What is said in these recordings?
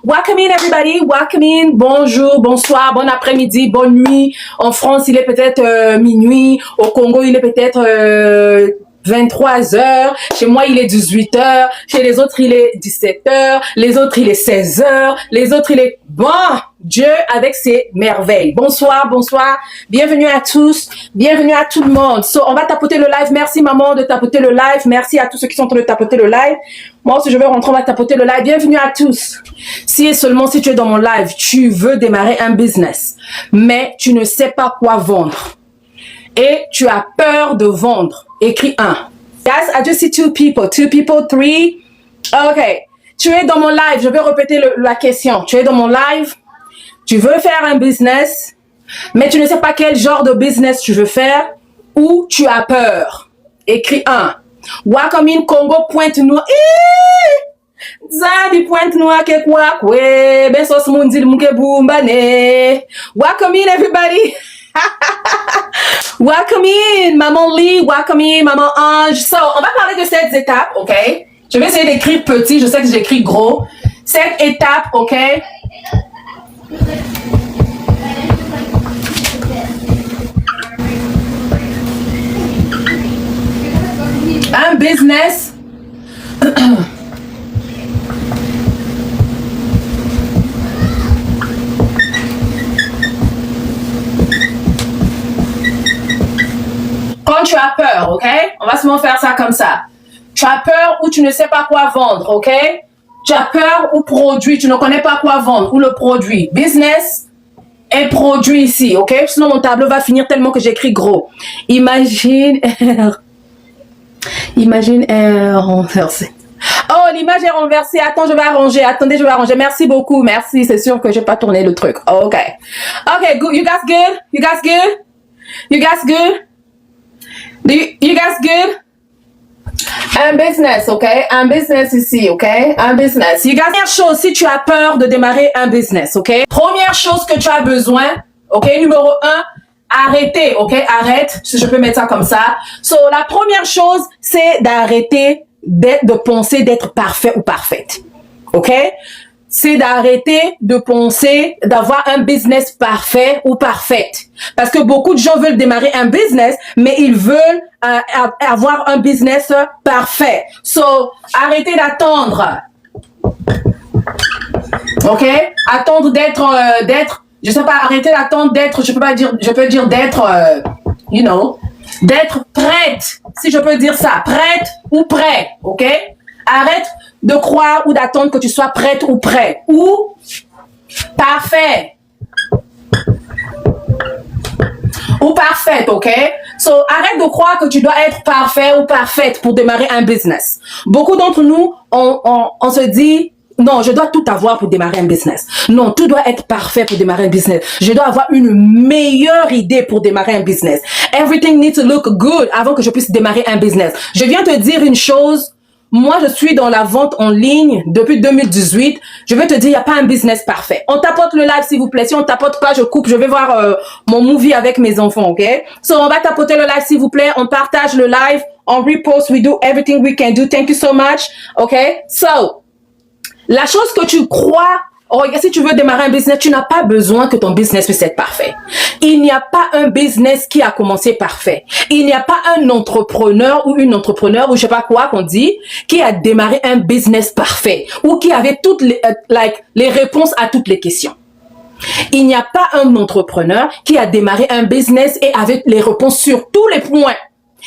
Welcome in everybody, welcome in, bonjour, bonsoir, bon après-midi, bonne nuit. En France, il est peut-être minuit. Au Congo, il est peut-être 23 heures. Chez moi, il est 18 heures. Chez les autres, il est 17 heures. Les autres, il est 16 heures. Les autres, il est... Bon, Dieu avec ses merveilles. Bonsoir, bonsoir. Bienvenue à tous. Bienvenue à tout le monde. So, on va tapoter le live. Merci, maman, de tapoter le live. Merci à tous ceux qui sont en train de tapoter le live. Moi, si je veux rentrer, on va tapoter le live. Bienvenue à tous. Si et seulement si tu es dans mon live, tu veux démarrer un business, mais tu ne sais pas quoi vendre. Et tu as peur de vendre. Écris 1. Guys, I just see two people, 3. Ok. Tu es dans mon live. Je vais répéter la question. Tu es dans mon live. Tu veux faire un business, mais tu ne sais pas quel genre de business tu veux faire ou tu as peur. Écris 1. Welcome in Congo, Pointe-Noire. Zadi Pointe-Noire, que quoi, ouais. Ben, sos mundi, mouke boumbane. Welcome in, everybody. Welcome in, Maman Lee, welcome in, Maman Ange. So, on va parler de cette étape, ok? Je vais essayer d'écrire petit, je sais que j'écris gros. Cette étape, ok? Un business. Quand tu as peur, ok? On va seulement faire ça comme ça. Tu as peur ou tu ne sais pas quoi vendre, ok? Tu as peur ou produit, tu ne connais pas quoi vendre, ou le produit. Business et produit ici, ok? Sinon mon tableau va finir tellement que j'écris gros. Imagine renversé. Oh, l'image est renversée. Attends, je vais arranger. Attendez, je vais arranger. Merci beaucoup. Merci. C'est sûr que je n'ai pas tourné le truc. Ok. Ok, good. You guys good? You guys good? You guys good? You guys good? Un business, ok? Un business ici, ok? Un business. You guys... Première chose, si tu as peur de démarrer un business, ok? Première chose que tu as besoin, ok? Numéro 1, arrêter, ok? Arrête, si je peux mettre ça comme ça. So, la première chose, c'est d'arrêter de penser d'être parfait ou parfaite, ok? C'est d'arrêter de penser d'avoir un business parfait ou parfaite. Parce que beaucoup de gens veulent démarrer un business, mais ils veulent avoir un business parfait. So, arrêtez d'attendre. Ok? Attendre d'être, je sais pas, arrêtez d'attendre d'être, je peux dire d'être, d'être prête. Si je peux dire ça, prête ou prêt. Ok? Arrête de croire ou d'attendre que tu sois prête ou prêt. Ou parfait. Ou parfaite, ok? So, arrête de croire que tu dois être parfait ou parfaite pour démarrer un business. Beaucoup d'entre nous, on se dit, non, je dois tout avoir pour démarrer un business. Non, tout doit être parfait pour démarrer un business. Je dois avoir une meilleure idée pour démarrer un business. Everything needs to look good avant que je puisse démarrer un business. Je viens te dire une chose. Moi, je suis dans la vente en ligne depuis 2018. Je vais te dire, il n'y a pas un business parfait. On tapote le live, s'il vous plaît. Si on tapote pas, je coupe. Je vais voir mon movie avec mes enfants, ok? So, on va tapoter le live, s'il vous plaît. On partage le live. On repost. We do everything we can do. Thank you so much. Ok? So, la chose que tu crois... Oh, si tu veux démarrer un business, tu n'as pas besoin que ton business puisse être parfait. Il n'y a pas un business qui a commencé parfait. Il n'y a pas un entrepreneur ou une entrepreneur ou je sais pas quoi qu'on dit qui a démarré un business parfait ou qui avait toutes les réponses à toutes les questions. Il n'y a pas un entrepreneur qui a démarré un business et avec les réponses sur tous les points.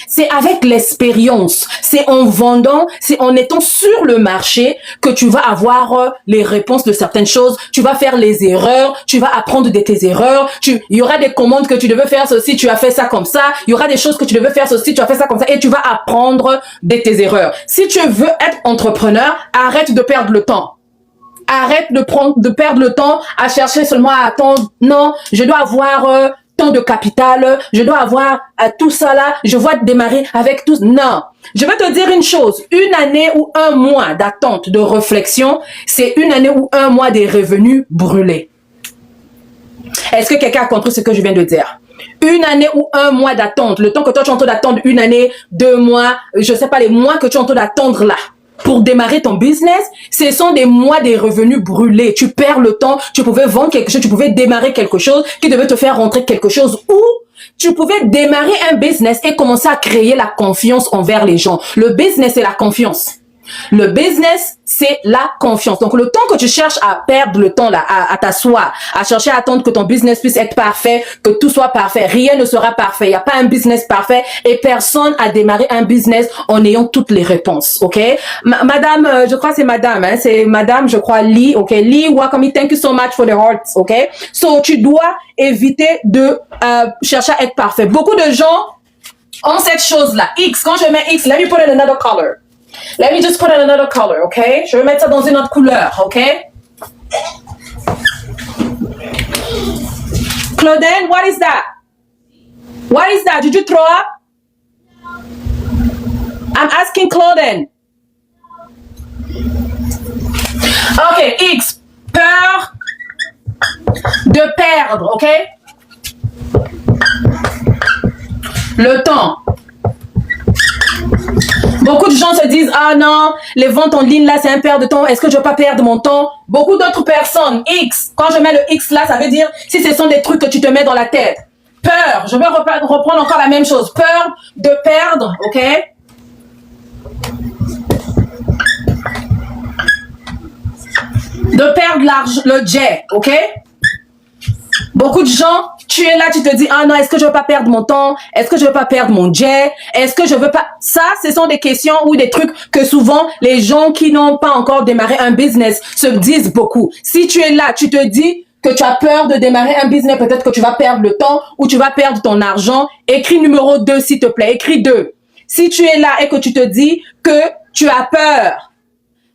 C'est avec l'expérience, c'est en vendant, c'est en étant sur le marché que tu vas avoir les réponses de certaines choses. Tu vas faire les erreurs, tu vas apprendre de tes erreurs. Il y aura des commandes que tu devais faire ceci, tu as fait ça comme ça. Il y aura des choses que tu devais faire ceci, tu as fait ça comme ça. Et tu vas apprendre de tes erreurs. Si tu veux être entrepreneur, arrête de perdre le temps. Arrête de perdre le temps à chercher seulement à attendre. Non, je dois avoir... tant de capital, je dois avoir tout ça là, je dois démarrer avec tout. Non, je vais te dire une chose, une année ou un mois d'attente, de réflexion, c'est une année ou un mois des revenus brûlés. Est-ce que quelqu'un a compris ce que je viens de dire? Une année ou un mois d'attente, le temps que toi tu es en train d'attendre, une année, 2 mois, je sais pas les mois que tu es en train d'attendre là. pour démarrer ton business, ce sont des mois des revenus brûlés. Tu perds le temps, tu pouvais vendre quelque chose, tu pouvais démarrer quelque chose qui devait te faire rentrer quelque chose, ou tu pouvais démarrer un business et commencer à créer la confiance envers les gens. Le business, c'est la confiance. Le business, c'est la confiance. Donc, le temps que tu cherches à perdre le temps là, à t'asseoir, à chercher à attendre que ton business puisse être parfait, que tout soit parfait, rien ne sera parfait. Il n'y a pas un business parfait et personne a démarré un business en ayant toutes les réponses. Ok, Madame, je crois que c'est Madame, hein, c'est Madame, je crois Lee. Ok, Lee, welcome, thank you so much for the hearts. Ok, so tu dois éviter de chercher à être parfait. Beaucoup de gens ont cette chose là. X, quand je mets X, let me put in another color. Let me just put in another color, okay? Je vais mettre ça dans une autre couleur, okay? Claudine, what is that? What is that? Did you throw up? I'm asking Claudine. Okay, X. Peur de perdre, okay? Le temps. Beaucoup de gens se disent, ah non, les ventes en ligne là, c'est un perte de temps. Est-ce que je vais pas perdre mon temps? Beaucoup d'autres personnes, X, quand je mets le X là, ça veut dire si ce sont des trucs que tu te mets dans la tête. Peur, je vais reprendre encore la même chose. Peur de perdre, ok? De perdre l'argent, le jet, ok? Beaucoup de gens, tu es là, tu te dis, ah non, est-ce que je veux pas perdre mon temps? Est-ce que je veux pas perdre mon jet? Est-ce que je veux pas... Ça, ce sont des questions ou des trucs que souvent, les gens qui n'ont pas encore démarré un business se disent beaucoup. Si tu es là, tu te dis que tu as peur de démarrer un business, peut-être que tu vas perdre le temps ou tu vas perdre ton argent. Écris numéro 2, s'il te plaît. Écris 2. Si tu es là et que tu te dis que tu as peur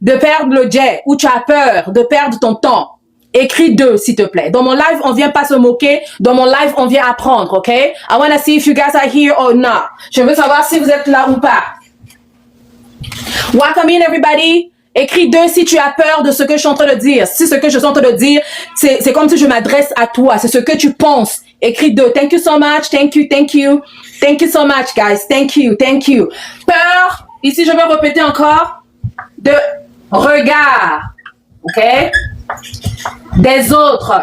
de perdre le jet ou tu as peur de perdre ton temps, écris 2, s'il te plaît. Dans mon live, on vient pas se moquer. Dans mon live, on vient apprendre, ok? I wanna see if you guys are here or not. Je veux savoir si vous êtes là ou pas. Welcome in, everybody. Écris 2 si tu as peur de ce que je suis en train de dire. Si ce que je suis en train de dire, c'est comme si je m'adresse à toi. C'est ce que tu penses. Écris 2. Thank you so much. Thank you, thank you. Thank you so much, guys. Thank you, thank you. Peur. Ici, je vais répéter encore. De regard. Ok? Des autres.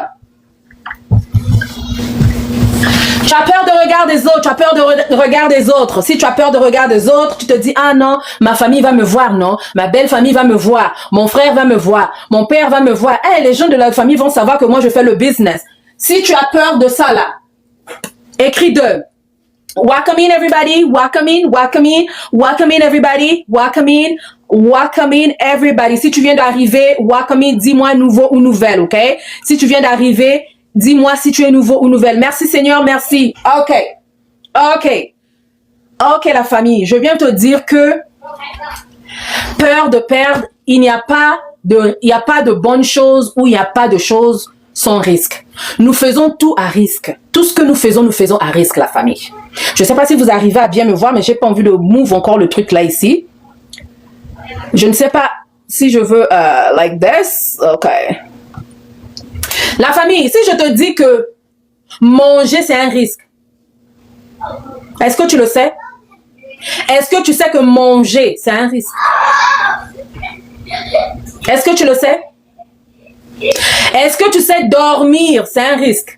Tu as peur de regard des autres, tu as peur de regard des autres. Si tu as peur de regard des autres, tu te dis, ah non, ma famille va me voir, non, ma belle famille va me voir, mon frère va me voir, mon père va me voir. Hey, les gens de la famille vont savoir que moi je fais le business. Si tu as peur de ça là, écris 2. Welcome in everybody, welcome in, welcome in, welcome in everybody, welcome in. Welcome in everybody. Si tu viens d'arriver, welcome in, dis-moi nouveau ou nouvelle, ok? Si tu viens d'arriver, dis-moi si tu es nouveau ou nouvelle. Merci Seigneur, merci. Ok. Ok. Ok la famille, je viens te dire que peur de perdre, il n'y a pas de bonnes choses ou il n'y a pas de choses sans risque. Nous faisons tout à risque. Tout ce que nous faisons à risque, la famille. Je ne sais pas si vous arrivez à bien me voir, mais j'ai pas envie de move encore le truc là ici. Je ne sais pas si je veux like this. Ok. La famille, si je te dis que manger c'est un risque, est-ce que tu le sais? Est-ce que tu sais que manger c'est un risque? Est-ce que tu le sais? Est-ce que tu sais dormir c'est un risque?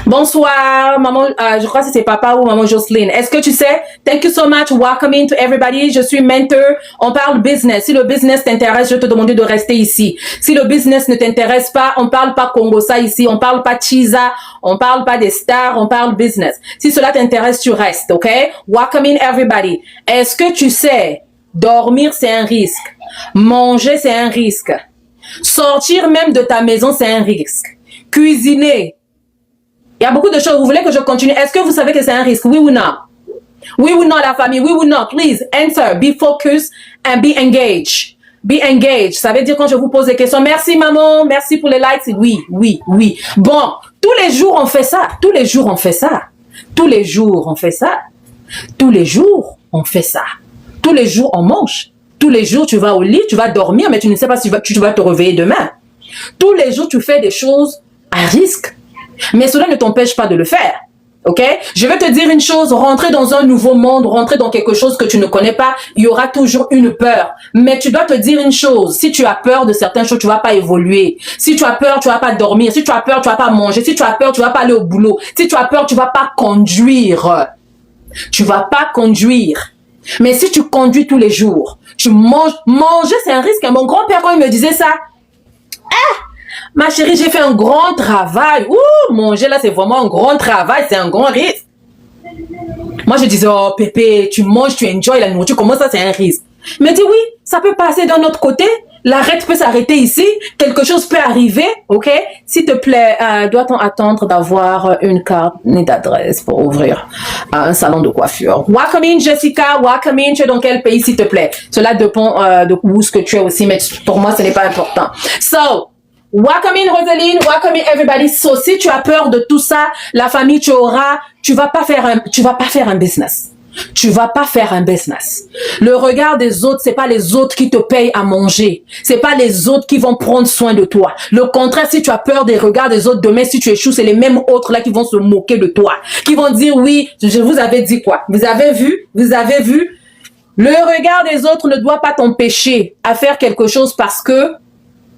Bonsoir, maman, je crois que c'est papa ou maman Jocelyne. Est-ce que tu sais? Thank you so much. Welcome in to everybody. Je suis mentor. On parle business. Si le business t'intéresse, je vais te demander de rester ici. Si le business ne t'intéresse pas, on parle pas Congosa ici. On parle pas Chiza. On parle pas des stars. On parle business. Si cela t'intéresse, tu restes, ok? Welcome in everybody. Est-ce que tu sais? Dormir, c'est un risque. Manger, c'est un risque. Sortir même de ta maison, c'est un risque. Cuisiner. Il y a beaucoup de choses. Vous voulez que je continue? Est-ce que vous savez que c'est un risque? Oui ou non? Oui ou non, la famille? Oui ou non? Please answer. Be focused and be engaged. Be engaged. Ça veut dire quand je vous pose des questions. Merci maman. Merci pour les likes. Oui, oui, oui. Bon, tous les jours on fait ça. Tous les jours on fait ça. Tous les jours on fait ça. Tous les jours on fait ça. Tous les jours on mange. Tous les jours tu vas au lit, tu vas dormir, mais tu ne sais pas si tu vas te réveiller demain. Tous les jours tu fais des choses à risque. Mais cela ne t'empêche pas de le faire. Ok? Je vais te dire une chose, rentrer dans un nouveau monde, rentrer dans quelque chose que tu ne connais pas, il y aura toujours une peur. Mais tu dois te dire une chose, si tu as peur de certaines choses, tu vas pas évoluer. Si tu as peur, tu vas pas dormir. Si tu as peur, tu vas pas manger. Si tu as peur, tu vas pas aller au boulot. Si tu as peur, tu vas pas conduire. Tu vas pas conduire. Mais si tu conduis tous les jours, tu manges, manger c'est un risque. Mon grand-père, quand il me disait ça, ma chérie, j'ai fait un grand travail. Ouh, manger là, c'est vraiment un grand travail, c'est un grand risque. Moi, je disais, oh, Pépé, tu manges, tu enjoys la nourriture, comment ça, c'est un risque? Il me dit, oui, ça peut passer d'un autre côté. L'arrête peut s'arrêter ici. Quelque chose peut arriver, ok? S'il te plaît, doit-on attendre d'avoir une carte d'adresse pour ouvrir un salon de coiffure? Welcome in, Jessica. Welcome in. Tu es dans quel pays, s'il te plaît? Cela dépend de où ce que tu es aussi, mais pour moi, ce n'est pas important. So, welcome in, Rosaline. Welcome in, everybody. So, si tu as peur de tout ça, la famille, tu vas pas faire un business. Tu vas pas faire un business. Le regard des autres, c'est pas les autres qui te payent à manger. C'est pas les autres qui vont prendre soin de toi. Le contraire, si tu as peur des regards des autres, demain, si tu échoues, c'est les mêmes autres là qui vont se moquer de toi. Qui vont dire, oui, je vous avais dit quoi? Vous avez vu? Le regard des autres ne doit pas t'empêcher à faire quelque chose parce que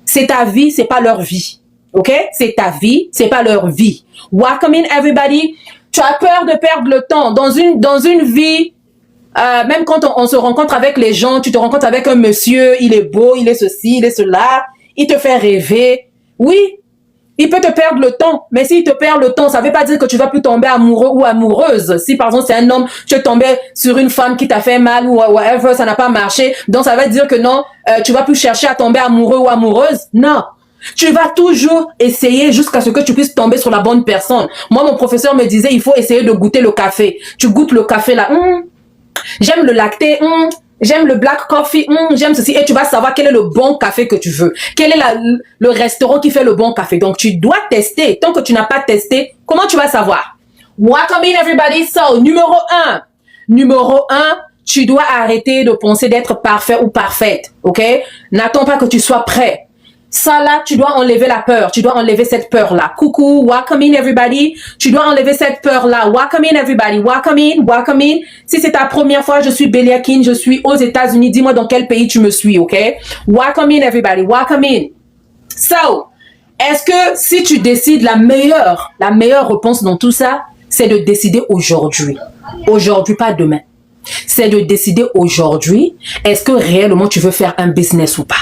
c'est ta vie, c'est pas leur vie. Ok? C'est ta vie, c'est pas leur vie. Welcome in, everybody. Tu as peur de perdre le temps. Dans une vie, même quand on se rencontre avec les gens, tu te rencontres avec un monsieur, il est beau, il est ceci, il est cela, il te fait rêver. Oui, il peut te perdre le temps, mais s'il te perd le temps, ça veut pas dire que tu vas plus tomber amoureux ou amoureuse. Si par exemple c'est un homme, tu es tombé sur une femme qui t'a fait mal ou whatever, ça n'a pas marché, donc ça veut dire que non, tu vas plus chercher à tomber amoureux ou amoureuse. Non. Tu vas toujours essayer jusqu'à ce que tu puisses tomber sur la bonne personne. Moi, mon professeur me disait, il faut essayer de goûter le café. Tu goûtes le café là, j'aime le lacté, j'aime le black coffee, j'aime ceci. Et tu vas savoir quel est le bon café que tu veux. Quel est le restaurant qui fait le bon café. Donc, tu dois tester. Tant que tu n'as pas testé, comment tu vas savoir? Welcome in, everybody. So, numéro 1, tu dois arrêter de penser d'être parfait ou parfaite. OK? N'attends pas que tu sois prêt. Ça là, tu dois enlever la peur. Tu dois enlever cette peur-là. Coucou, welcome in everybody. Tu dois enlever cette peur-là. Welcome in everybody. Welcome in, welcome in. Si c'est ta première fois, je suis Beliakin, je suis aux États-Unis. Dis-moi dans quel pays tu me suis, ok? Welcome in everybody. Welcome in. So, est-ce que si tu décides la meilleure réponse dans tout ça, c'est de décider aujourd'hui. Aujourd'hui, pas demain. C'est de décider aujourd'hui, est-ce que réellement tu veux faire un business ou pas?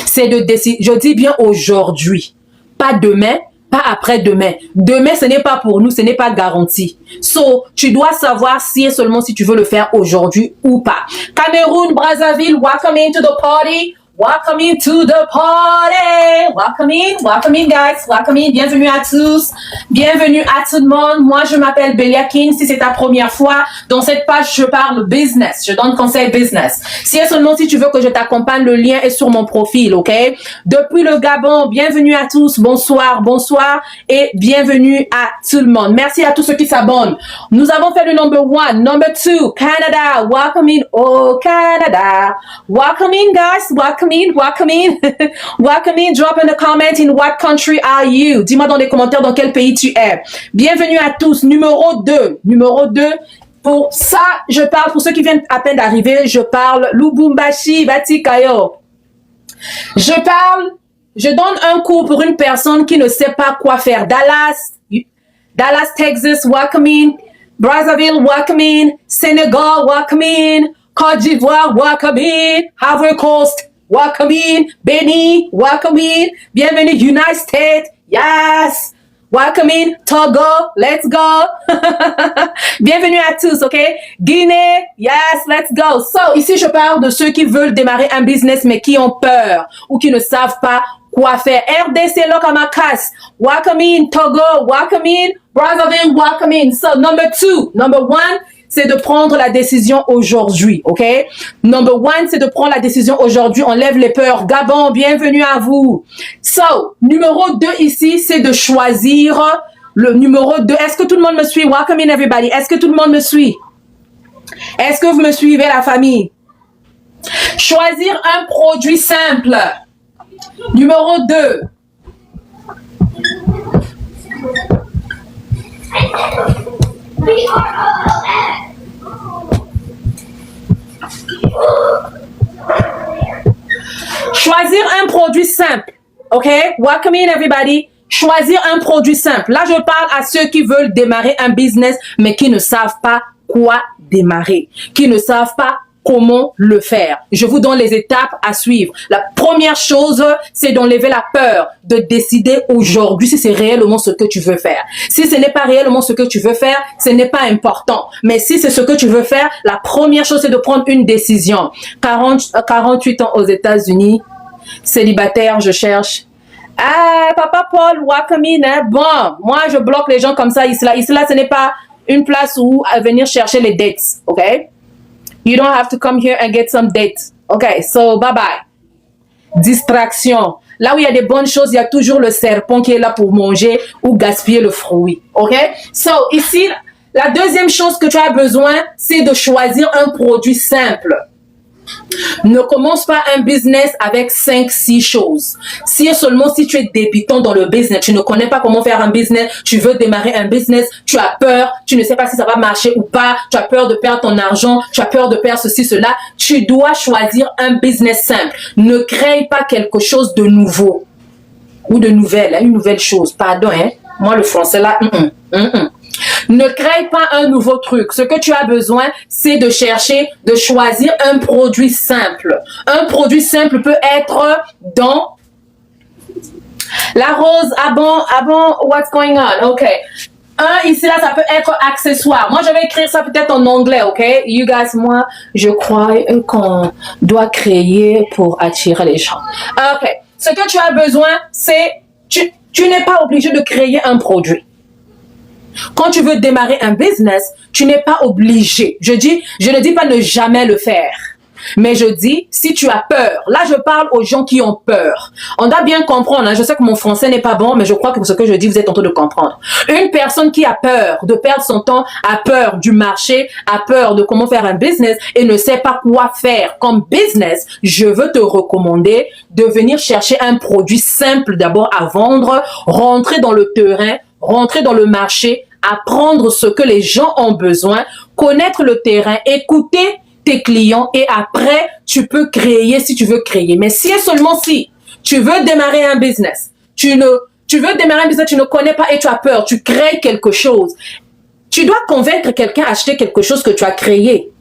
C'est de décider, je dis bien aujourd'hui, pas demain, pas après-demain. Demain, ce n'est pas pour nous, ce n'est pas garanti. So, tu dois savoir si et seulement si tu veux le faire aujourd'hui ou pas. Cameroun, Brazzaville, welcome into the party. Welcome into the party. Welcome in guys. Welcome in. Bienvenue à tous. Bienvenue à tout le monde. Moi, je m'appelle Beliakin. Si c'est ta première fois, dans cette page, je parle business. Je donne conseil business. Si et seulement si tu veux que je t'accompagne, le lien est sur mon profil, ok? Depuis le Gabon, bienvenue à tous. Bonsoir et bienvenue à tout le monde. Merci à tous ceux qui s'abonnent. Nous avons fait le number 1, number 2, Canada. Welcome in, oh Canada. Welcome in guys. Welcome in. Welcome in. Drop in the comment in what country are you? Dis-moi dans les commentaires dans quel pays tu es. Bienvenue à tous. Numéro 2. Pour ça, je parle, pour ceux qui viennent à peine d'arriver, je parle Lubumbashi, Batikayo. Je donne un cours pour une personne qui ne sait pas quoi faire. Dallas, Texas, welcome in. Brazzaville, welcome in. Senegal, welcome in. Côte d'Ivoire, welcome in. Ivory Coast, welcome in. Benin, welcome in. Bienvenue, United States, yes. Welcome in. Togo, let's go. Bienvenue à tous, ok? Guinée, yes, let's go. So, ici, je parle de ceux qui veulent démarrer un business, mais qui ont peur ou qui ne savent pas quoi faire. RDC Lokamakas, welcome in. Togo, welcome in. Brazzaville, welcome in. So, number 1, c'est de prendre la décision aujourd'hui, ok? Number 1, c'est de prendre la décision aujourd'hui. On lève les peurs. Gabon, bienvenue à vous. So, numéro 2 ici, c'est de choisir le numéro 2. Est-ce que tout le monde me suit? Welcome in everybody. Est-ce que tout le monde me suit? Est-ce que vous me suivez, la famille? Choisir un produit simple. Numéro 2. Choisir un produit simple. OK? Welcome in everybody. Choisir un produit simple. Là, je parle à ceux qui veulent démarrer un business, mais qui ne savent pas quoi démarrer, qui ne savent pas comment le faire. Je vous donne les étapes à suivre. La première chose, c'est d'enlever la peur, de décider aujourd'hui si c'est réellement ce que tu veux faire. Si ce n'est pas réellement ce que tu veux faire, ce n'est pas important. Mais si c'est ce que tu veux faire, la première chose, c'est de prendre une décision. 48 ans aux États-Unis, célibataire, je cherche. Ah, Papa Paul, welcome in. Hein? Bon, moi, je bloque les gens comme ça. Ici, là, ce n'est pas une place où venir chercher les dates, OK? You don't have to come here and get some dates. OK, so bye-bye. Distraction. Là où il y a des bonnes choses, il y a toujours le serpent qui est là pour manger ou gaspiller le fruit. OK? So, ici, la deuxième chose que tu as besoin, c'est de choisir un produit simple. Ne commence pas un business avec 5-6 choses. Seulement si tu es débutant dans le business, tu ne connais pas comment faire un business, tu veux démarrer un business, tu as peur, tu ne sais pas si ça va marcher ou pas, tu as peur de perdre ton argent, tu as peur de perdre ceci, cela, tu dois choisir un business simple. Ne crée pas quelque chose de nouveau ou de nouvelle, une nouvelle chose. Pardon, hein? Moi le français là, Ne crée pas un nouveau truc. Ce que tu as besoin, c'est de chercher, de choisir un produit simple. Un produit simple peut être dans la rose. Ah bon, what's going on? OK. Ici, là, ça peut être accessoire. Moi, je vais écrire ça peut-être en anglais, OK? You guys, moi, je crois qu'on doit créer pour attirer les gens. OK. Ce que tu as besoin, c'est... Tu n'es pas obligé de créer un produit. Quand tu veux démarrer un business, tu n'es pas obligé. Je ne dis pas ne jamais le faire. Mais je dis, si tu as peur, là je parle aux gens qui ont peur. On doit bien comprendre, hein, je sais que mon français n'est pas bon, mais je crois que pour ce que je dis, vous êtes en train de comprendre. Une personne qui a peur de perdre son temps, a peur du marché, a peur de comment faire un business et ne sait pas quoi faire comme business, je veux te recommander de venir chercher un produit simple d'abord à vendre, rentrer dans le terrain, rentrer dans le marché, apprendre ce que les gens ont besoin, connaître le terrain, écouter tes clients et après, tu peux créer si tu veux créer. Mais si et seulement si tu veux démarrer un business, tu ne connais pas et tu as peur, tu crées quelque chose, tu dois convaincre quelqu'un à acheter quelque chose que tu as créé.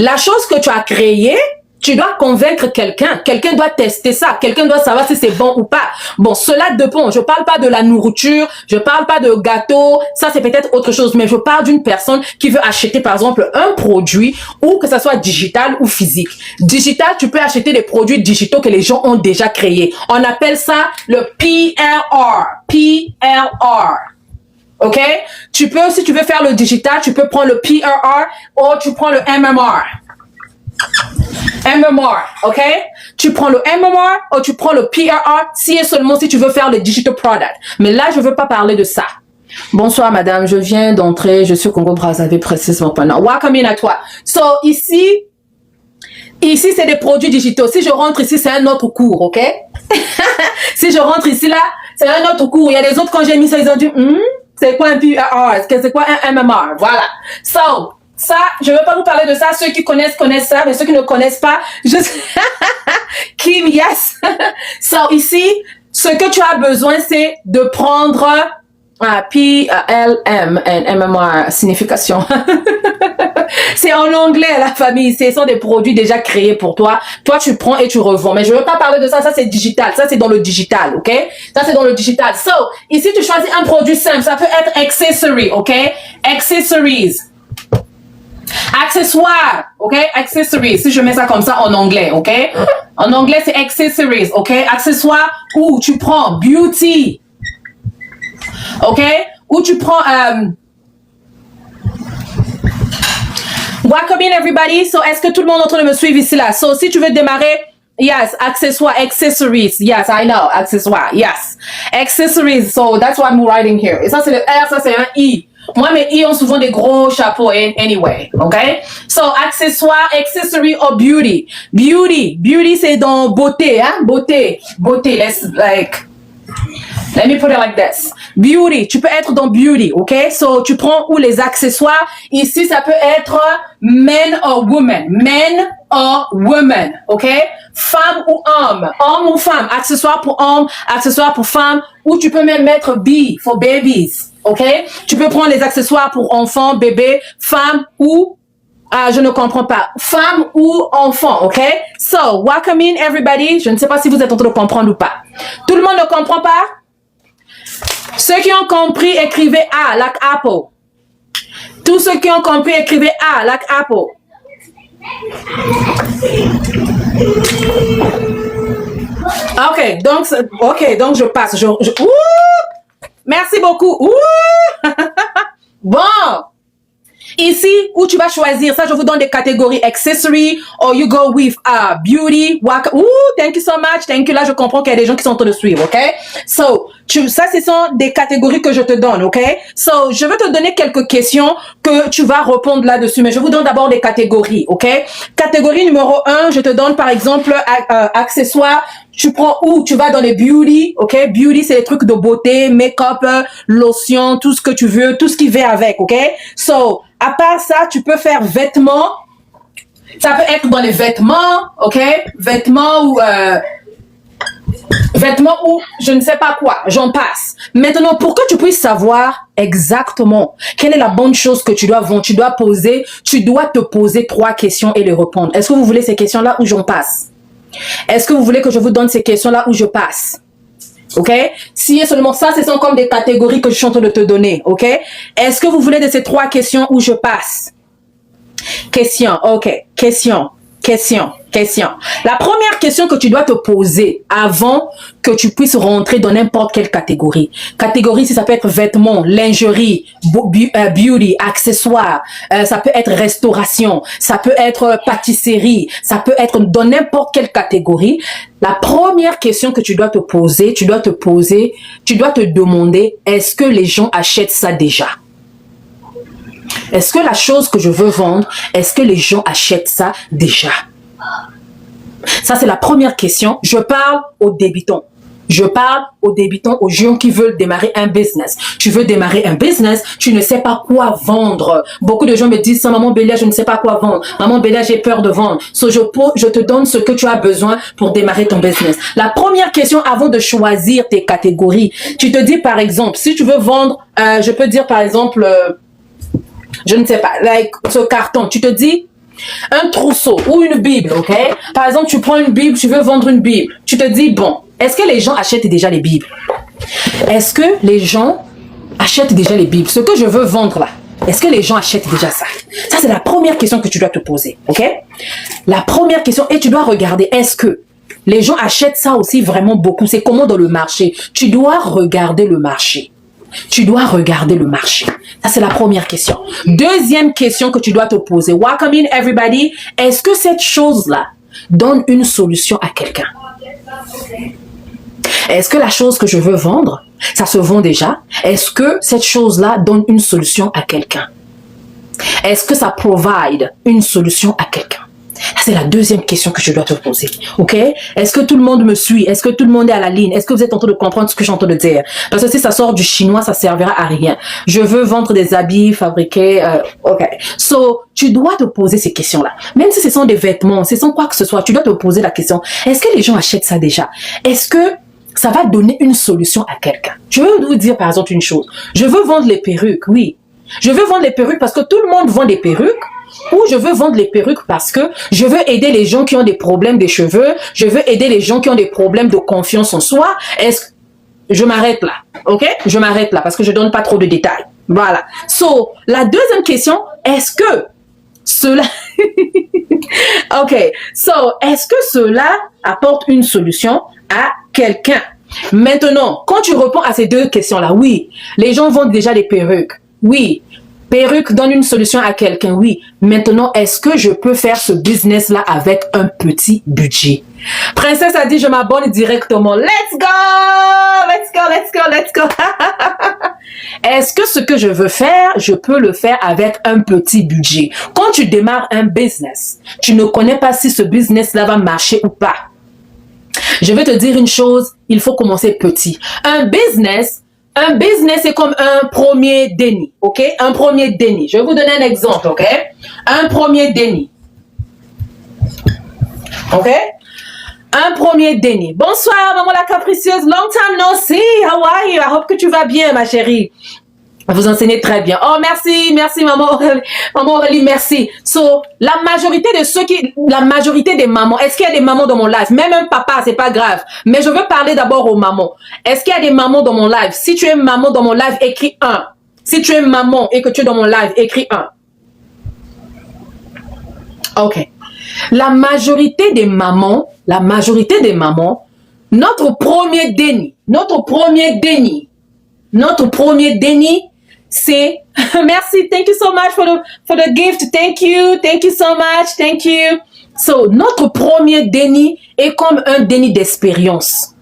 La chose que tu as créée, tu dois convaincre quelqu'un. Quelqu'un doit tester ça. Quelqu'un doit savoir si c'est bon ou pas. Bon, cela dépend. Je parle pas de la nourriture. Je parle pas de gâteau. Ça, c'est peut-être autre chose. Mais je parle d'une personne qui veut acheter, par exemple, un produit ou que ça soit digital ou physique. Digital, tu peux acheter des produits digitaux que les gens ont déjà créés. On appelle ça le PLR. PLR. OK? Tu peux, si tu veux faire le digital, tu peux prendre le PLR ou tu prends le MMR. MMR, OK? Tu prends le MMR ou tu prends le PRR si et seulement si tu veux faire le digital product. Mais là, je veux pas parler de ça. Bonsoir, madame. Je viens d'entrer. Je suis Congo-Brazzaville précisément pendant. Welcome in à toi. So, ici, c'est des produits digitaux. Si je rentre ici, c'est un autre cours, OK? Si je rentre ici, là, c'est un autre cours. Il y a des autres, quand j'ai mis ça, ils ont dit, c'est quoi un PRR? C'est quoi un MMR? Voilà. So, ça, je ne veux pas vous parler de ça. Ceux qui connaissent ça, mais ceux qui ne connaissent pas, Kim, yes. So, ici, ce que tu as besoin, c'est de prendre PLM et MMR, signification. C'est en anglais, la famille. Ce sont des produits déjà créés pour toi. Toi, tu prends et tu revends. Mais je ne veux pas parler de ça. Ça, c'est digital. Ça, c'est dans le digital, OK? Ça, c'est dans le digital. So, ici, tu choisis un produit simple. Ça peut être accessory, OK? Accessories. Accessoires, OK? Accessories. Si je mets ça comme ça en anglais, OK? En anglais, c'est accessories, OK? Accessoires ou tu prends beauty, OK? Ou tu prends... Welcome in everybody. So, est-ce que tout le monde est en train de me suivre ici là? So, si tu veux démarrer... Yes, accessoires, accessories. Yes, I know, accessoires. Yes, accessories. So, that's what I'm writing here. Et ça, c'est le R, ça, c'est un I. Moi, mes I ont souvent des gros chapeaux anyway, okay? So, accessoire, accessory or beauty. Beauty, c'est dans beauté, hein? Beauté, let's like... Let me put it like this. Beauty, tu peux être dans beauty, ok? So, tu prends ou les accessoires. Ici, ça peut être men or woman. Men or woman, ok? Femme ou homme. Homme ou femme. Accessoires pour homme, accessoires pour femme. Ou tu peux même mettre B for babies, ok? Tu peux prendre les accessoires pour enfants, bébé, femme ou je ne comprends pas. Femme ou enfant, ok? So, welcome in everybody. Je ne sais pas si vous êtes en train de comprendre ou pas. Tout le monde ne comprend pas? Ceux qui ont compris, écrivez A, like apple. Tous ceux qui ont compris, écrivez A, like apple. Donc je passe. Merci beaucoup. Bon. Ici, où tu vas choisir, ça je vous donne des catégories accessory, or you go with beauty, thank you so much, thank you. Là, je comprends qu'il y a des gens qui sont en train de suivre, ok? So, ça, ce sont des catégories que je te donne, ok? So, je vais te donner quelques questions que tu vas répondre là-dessus, mais je vous donne d'abord des catégories, ok? Catégorie numéro 1, je te donne par exemple accessoires. Tu prends où tu vas dans les beauty, ok? Beauty, c'est les trucs de beauté, make-up, lotion, tout ce que tu veux, tout ce qui va avec, ok? So, à part ça, tu peux faire vêtements. Ça peut être dans les vêtements, ok? Vêtements ou je ne sais pas quoi, j'en passe. Maintenant, pour que tu puisses savoir exactement quelle est la bonne chose que tu dois vendre, tu dois te poser 3 questions et les répondre. Est-ce que vous voulez ces questions-là ou j'en passe? Est-ce que vous voulez que je vous donne ces questions-là ou je passe? Ok? Si seulement ça, ce sont comme des catégories que je suis en train de te donner. Ok? Est-ce que vous voulez de ces 3 questions ou je passe? Question. Ok. Question. La première question que tu dois te poser avant que tu puisses rentrer dans n'importe quelle catégorie. Catégorie, si ça peut être vêtements, lingerie, beauty, accessoires, ça peut être restauration, ça peut être pâtisserie, ça peut être dans n'importe quelle catégorie. La première question que tu dois te demander, est-ce que les gens achètent ça déjà? Est-ce que la chose que je veux vendre, est-ce que les gens achètent ça déjà? Ça, c'est la première question. Je parle aux débutants. Aux gens qui veulent démarrer un business. Tu veux démarrer un business, tu ne sais pas quoi vendre. Beaucoup de gens me disent, maman Bélia, je ne sais pas quoi vendre. Maman Bélia, j'ai peur de vendre. So, je te donne ce que tu as besoin pour démarrer ton business. La première question avant de choisir tes catégories, tu te dis par exemple, si tu veux vendre, je peux dire par exemple, je ne sais pas, ce carton, tu te dis un trousseau ou une Bible, ok? Par exemple, tu prends une Bible, tu veux vendre une Bible. Tu te dis, bon, est-ce que les gens achètent déjà les Bibles? Est-ce que les gens achètent déjà les Bibles? Ce que je veux vendre là, est-ce que les gens achètent déjà ça? Ça, c'est la première question que tu dois te poser, ok? La première question, et tu dois regarder, est-ce que les gens achètent ça aussi vraiment beaucoup? C'est comment dans le marché? Tu dois regarder le marché. Ça, c'est la première question. Deuxième question que tu dois te poser. Welcome in everybody. Est-ce que cette chose-là donne une solution à quelqu'un? Est-ce que la chose que je veux vendre, ça se vend déjà? Est-ce que cette chose-là donne une solution à quelqu'un? Est-ce que ça provide une solution à quelqu'un? C'est la deuxième question que je dois te poser, ok? Est-ce que tout le monde me suit? Est-ce que tout le monde est à la ligne? Est-ce que vous êtes en train de comprendre ce que je suis en train de dire? Parce que si ça sort du chinois, ça servira à rien. Je veux vendre des habits fabriqués, ok. So, tu dois te poser ces questions-là. Même si ce sont des vêtements, ce sont quoi que ce soit, tu dois te poser la question, est-ce que les gens achètent ça déjà? Est-ce que ça va donner une solution à quelqu'un? Je veux vous dire par exemple une chose. Je veux vendre les perruques, oui. Je veux vendre les perruques parce que tout le monde vend des perruques. Ou je veux vendre les perruques parce que je veux aider les gens qui ont des problèmes de cheveux. Je veux aider les gens qui ont des problèmes de confiance en soi. Je m'arrête là, ok? Je m'arrête là parce que je donne pas trop de détails. Voilà. So, la deuxième question, est-ce que cela... ok. So, est-ce que cela apporte une solution à quelqu'un? Maintenant, quand tu réponds à ces deux questions-là, oui, les gens vendent déjà des perruques. Oui. Perruque donne une solution à quelqu'un, oui. Maintenant, est-ce que je peux faire ce business-là avec un petit budget? Princesse a dit, je m'abonne directement. Let's go! Let's go, let's go, let's go! Est-ce que ce que je veux faire, je peux le faire avec un petit budget? Quand tu démarres un business, tu ne connais pas si ce business-là va marcher ou pas. Je vais te dire une chose, il faut commencer petit. Un business, c'est comme un premier déni, ok? Un premier déni. Je vais vous donner un exemple, ok? Un premier déni. Ok? Un premier déni. Bonsoir, maman la capricieuse. Long time no see. How are you? I hope que tu vas bien, ma chérie. Vous enseignez très bien. Oh, merci, maman Aurélie. Maman Aurélie, merci. So, la majorité des mamans, est-ce qu'il y a des mamans dans mon live? Même un papa, c'est pas grave. Mais je veux parler d'abord aux mamans. Est-ce qu'il y a des mamans dans mon live? Si tu es maman dans mon live, écris 1. Si tu es maman et que tu es dans mon live, écris 1. Ok. La majorité des mamans, notre premier déni, c'est merci, thank you so much for the gift, thank you so much, thank you. So, notre premier déni est comme un déni d'expérience.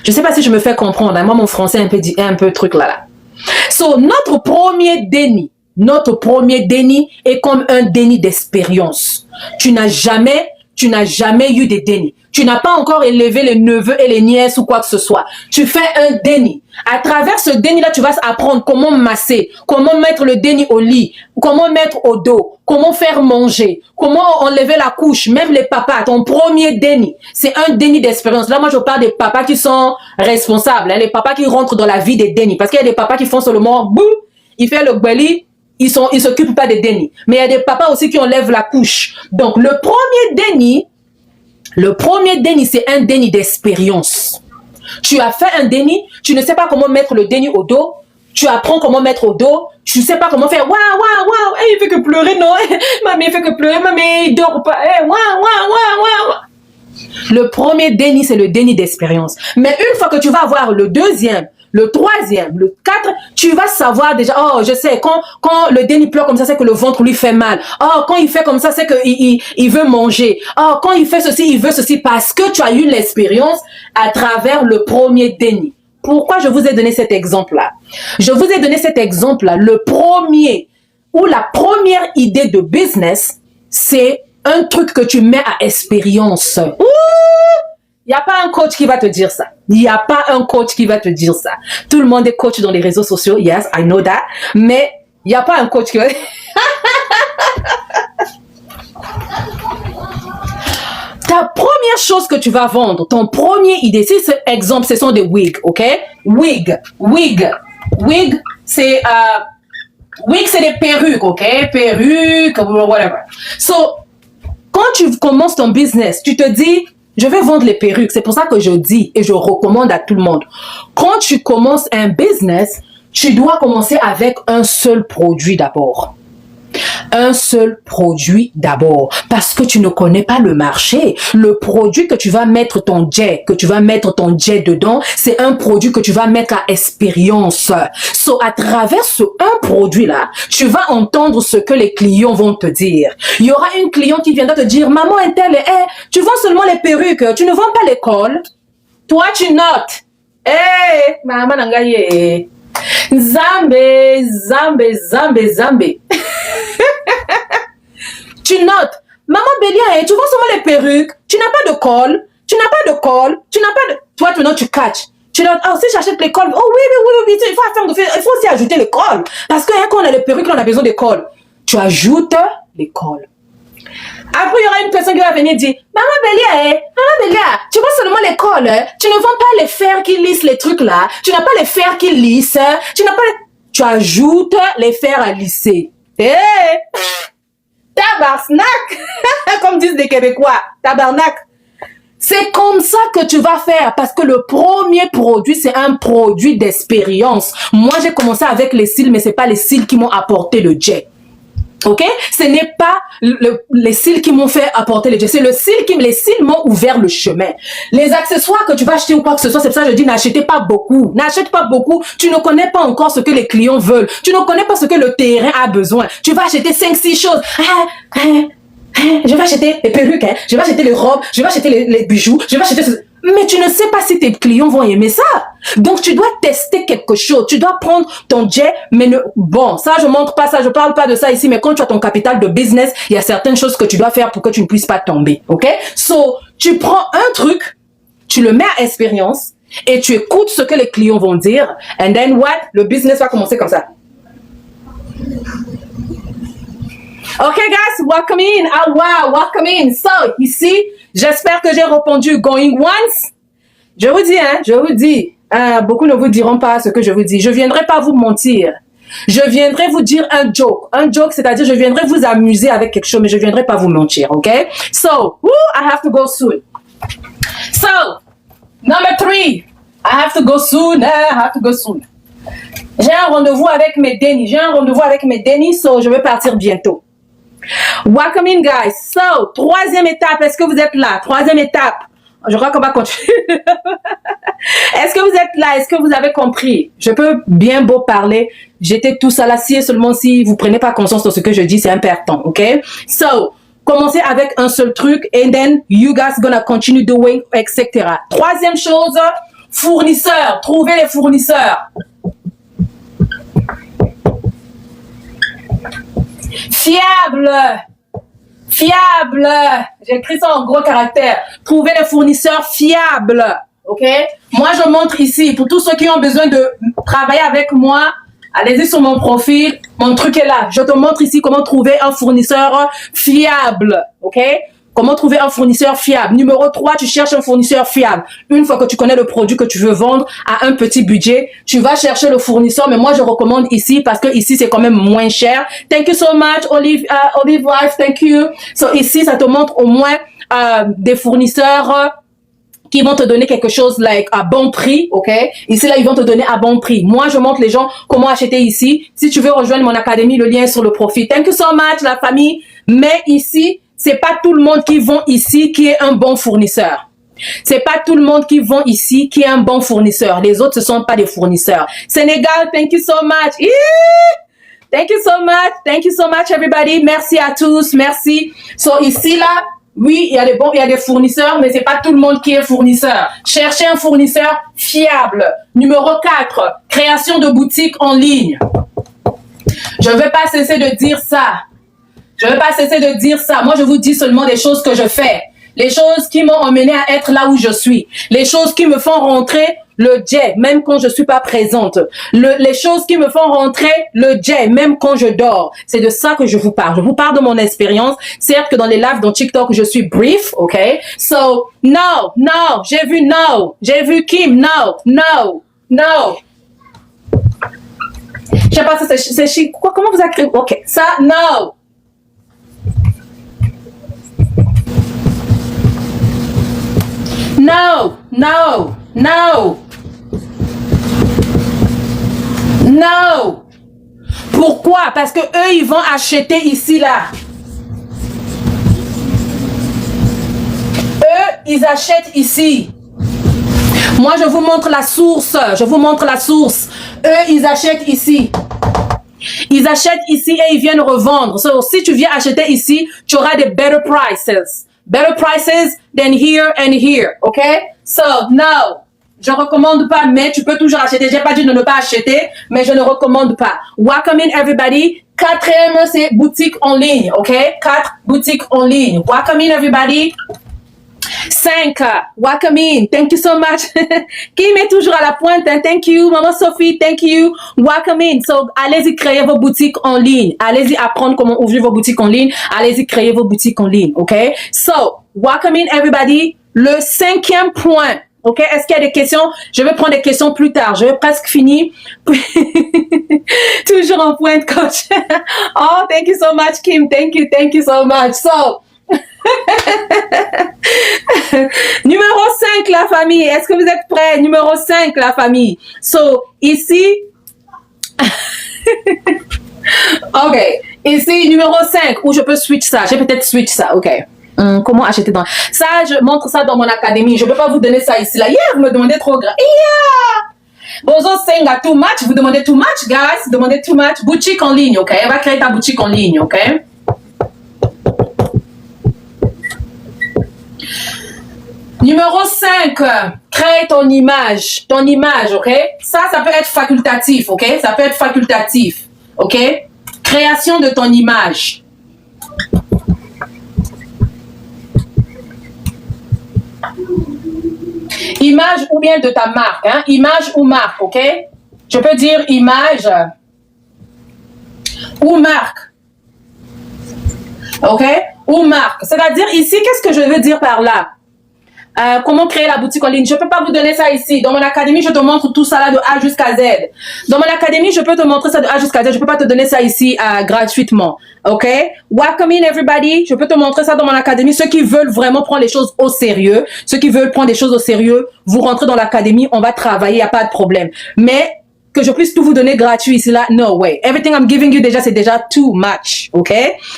Je sais pas si je me fais comprendre, hein? Moi mon français est un peu truc là. So, notre premier déni est comme un déni d'expérience. Tu n'as jamais eu de déni. Tu n'as pas encore élevé les neveux et les nièces ou quoi que ce soit. Tu fais un déni. À travers ce déni-là, tu vas apprendre comment masser, comment mettre le déni au lit, comment mettre au dos, comment faire manger, comment enlever la couche, même les papas. Ton premier déni, c'est un déni d'expérience. Là, moi, je parle des papas qui sont responsables, hein, les papas qui rentrent dans la vie des dénis. Parce qu'il y a des papas qui font seulement, boum, il fait le belly, ils s'occupent pas des dénis. Mais il y a des papas aussi qui enlèvent la couche. Donc, le premier déni, c'est un déni d'expérience. Tu as fait un déni, tu ne sais pas comment mettre le déni au dos, tu apprends comment mettre au dos, tu ne sais pas comment faire, waouh, il fait que pleurer, non, maman, il fait que pleurer, maman, il dort pas, waouh. Le premier déni, c'est le déni d'expérience. Mais une fois que tu vas avoir le deuxième, le troisième, le 4, tu vas savoir déjà, oh, je sais, quand le déni pleure comme ça, c'est que le ventre lui fait mal. Oh, quand il fait comme ça, c'est qu'il veut manger. Oh, quand il fait ceci, il veut ceci, parce que tu as eu l'expérience à travers le premier déni. Pourquoi je vous ai donné cet exemple-là? Je vous ai donné cet exemple-là. La première idée de business, c'est un truc que tu mets à expérience. Il n'y a pas un coach qui va te dire ça. Tout le monde est coach dans les réseaux sociaux. Yes, I know that. Mais il n'y a pas un coach qui va... Ta première chose que tu vas vendre, ton premier idée, si c'est exemple, ce sont des wigs, ok? Wig, c'est des perruques, ok? Perruques, whatever. So, quand tu commences ton business, tu te dis, je vais vendre les perruques. C'est pour ça que je dis et je recommande à tout le monde. Quand tu commences un business, tu dois commencer avec un seul produit d'abord. Parce que tu ne connais pas le marché. Le produit que tu vas mettre ton jet dedans, c'est un produit que tu vas mettre à expérience. So, à travers ce un produit-là, tu vas entendre ce que les clients vont te dire. Il y aura une cliente qui viendra te dire, maman Intel, tu vends seulement les perruques, tu ne vends pas les cols. Toi, tu notes. Maman Nangaye. Zambe. Tu notes, maman Bélia, tu vends seulement les perruques, tu n'as pas de colle, Toi, maintenant, tu catches. Tu notes, oh, si j'achète les colles, oh oui, il faut aussi ajouter les colles. Parce que quand on a les perruques, on a besoin de colles. Tu ajoutes les colles. Après, il y aura une personne qui va venir dire, maman Bélia, tu vends seulement les colles, tu ne vends pas les fers qui lissent les trucs là, tu n'as pas les fers qui lissent, tu ajoutes les fers à lisser. Tabarnak, comme disent les Québécois, tabarnak. C'est comme ça que tu vas faire parce que le premier produit, c'est un produit d'expérience. Moi, j'ai commencé avec les cils, mais c'est pas les cils qui m'ont apporté le jet. Ok? Ce n'est pas les cils qui m'ont fait apporter le jet. C'est les cils m'ont ouvert le chemin. Les accessoires que tu vas acheter ou quoi que ce soit, c'est pour ça que je dis n'achetez pas beaucoup. N'achète pas beaucoup. Tu ne connais pas encore ce que les clients veulent. Tu ne connais pas ce que le terrain a besoin. Tu vas acheter 5-6 choses. Je vais acheter les perruques, je vais acheter les robes, je vais acheter les bijoux, je vais acheter... Mais tu ne sais pas si tes clients vont aimer ça. Donc, tu dois tester quelque chose. Tu dois prendre ton jet, mais bon, ça, je montre pas ça, je parle pas de ça ici, mais quand tu as ton capital de business, il y a certaines choses que tu dois faire pour que tu ne puisses pas tomber, ok? So, tu prends un truc, tu le mets à expérience et tu écoutes ce que les clients vont dire. And then what? Le business va commencer comme ça. Ok, guys, welcome in. Ah, wow, welcome in. So, ici, j'espère que j'ai répondu going once. Je vous dis, beaucoup ne vous diront pas ce que je vous dis. Je viendrai pas vous mentir. Je viendrai vous dire un joke. Un joke, c'est-à-dire je viendrai vous amuser avec quelque chose, mais je viendrai pas vous mentir, ok? So, I have to go soon. So, number 3. I have to go soon. J'ai un rendez-vous avec mes Denny. So je vais partir bientôt. Welcome in, guys. So, 3e étape. Est-ce que vous êtes là? 3e étape. Je crois qu'on va continuer. Est-ce que vous êtes là? Est-ce que vous avez compris? Je peux bien beau parler. J'étais tout ça là. Si et seulement si vous prenez pas conscience de ce que je dis, c'est important, ok? So, commencez avec un seul truc and then you guys gonna continue doing, etc. 3e chose, fournisseurs. Trouvez les fournisseurs. Fiable. J'ai écrit ça en gros caractères. Trouvez les fournisseurs fiables. Ok? Moi, je montre ici, pour tous ceux qui ont besoin de travailler avec moi, allez-y sur mon profil. Mon truc est là. Je te montre ici comment trouver un fournisseur fiable. Ok? Comment trouver un fournisseur fiable. Numéro 3, tu cherches un fournisseur fiable. Une fois que tu connais le produit que tu veux vendre à un petit budget, tu vas chercher le fournisseur. Mais moi, je recommande ici parce que ici, c'est quand même moins cher. Thank you so much, Olive Wife. Thank you. So, ici, ça te montre au moins des fournisseurs qui vont te donner quelque chose like à bon prix, ok? Ici, là, ils vont te donner à bon prix. Moi, je montre les gens comment acheter ici. Si tu veux rejoindre mon académie, le lien est sur le profil. Thank you so much, la famille. Mais ici, c'est pas tout le monde qui vend ici qui est un bon fournisseur. C'est pas tout le monde qui vend ici qui est un bon fournisseur. Les autres, ce sont pas des fournisseurs. Sénégal, thank you so much. Thank you so much, everybody. Merci à tous, merci. So, ici, là, oui, il y a des fournisseurs, mais c'est pas tout le monde qui est fournisseur. Cherchez un fournisseur fiable. Numéro 4, création de boutique en ligne. Je vais pas cesser de dire ça. Moi, je vous dis seulement des choses que je fais. Les choses qui m'ont emmené à être là où je suis. Les choses qui me font rentrer le jet, même quand je suis pas présente. Les choses qui me font rentrer le jet, même quand je dors. C'est de ça que je vous parle. Je vous parle de mon expérience. Certes que dans les lives, dans TikTok, je suis brief, ok? So, no. J'ai vu Kim, no. Je sais pas si c'est quoi, comment vous écrivez? Ok, ça, no. No. Pourquoi? Parce que eux, ils vont acheter ici, là. Eux, ils achètent ici. Moi, je vous montre la source. Eux, ils achètent ici. Ils achètent ici et ils viennent revendre. So, si tu viens acheter ici, tu auras des better prices. Better prices than here and here, ok? So, no, je recommande pas, mais tu peux toujours acheter. J'ai pas dit de ne pas acheter, mais je ne recommande pas. Welcome in everybody. 4e, c'est boutique en ligne, ok? 4 boutiques en ligne. Welcome in everybody. 5, welcome in. Thank you so much. Kim est toujours à la pointe. Thank you. Maman Sophie, thank you. Welcome in. So, allez-y créer vos boutiques en ligne. Allez-y apprendre comment ouvrir vos boutiques en ligne. Allez-y créer vos boutiques en ligne. OK? So, welcome in everybody. Le 5e point. OK? Est-ce qu'il y a des questions? Je vais prendre des questions plus tard. Je vais presque finir. Toujours en pointe, coach. Oh, thank you so much, Kim. Thank you so much. So, numéro 5, la famille. Est-ce que vous êtes prêts? Numéro 5, la famille. So, ici. OK. Ici, numéro 5, où je peux switch ça. J'ai peut-être switch ça. OK. Comment acheter dans... Ça, je montre ça dans mon académie. Je ne peux pas vous donner ça ici. Là. Hier, vous me demandez trop grand. Bozo Senga, too much. Vous demandez too much, guys. Vous demandez too much. Boutique en ligne, OK? Elle va créer ta boutique en ligne, OK? Numéro 5, crée ton image, ok? Ça peut être facultatif, ok? Ça peut être facultatif, ok? Création de ton image. Image ou bien de ta marque, hein? Image ou marque, ok? Je peux dire image ou marque, ok? Ou marque. C'est-à-dire ici, qu'est-ce que je veux dire par là? Comment créer la boutique en ligne. Je peux pas vous donner ça ici. Dans mon académie, je te montre tout ça là de A jusqu'à Z. Dans mon académie, je peux te montrer ça de A jusqu'à Z. Je peux pas te donner ça ici gratuitement. OK? Welcome in everybody. Je peux te montrer ça dans mon académie. Ceux qui veulent vraiment prendre les choses au sérieux, ceux qui veulent prendre les choses au sérieux, vous rentrez dans l'académie, on va travailler, y a pas de problème. Mais que je puisse tout vous donner gratuit ici là, no way. Everything I'm giving you déjà, c'est déjà too much. OK?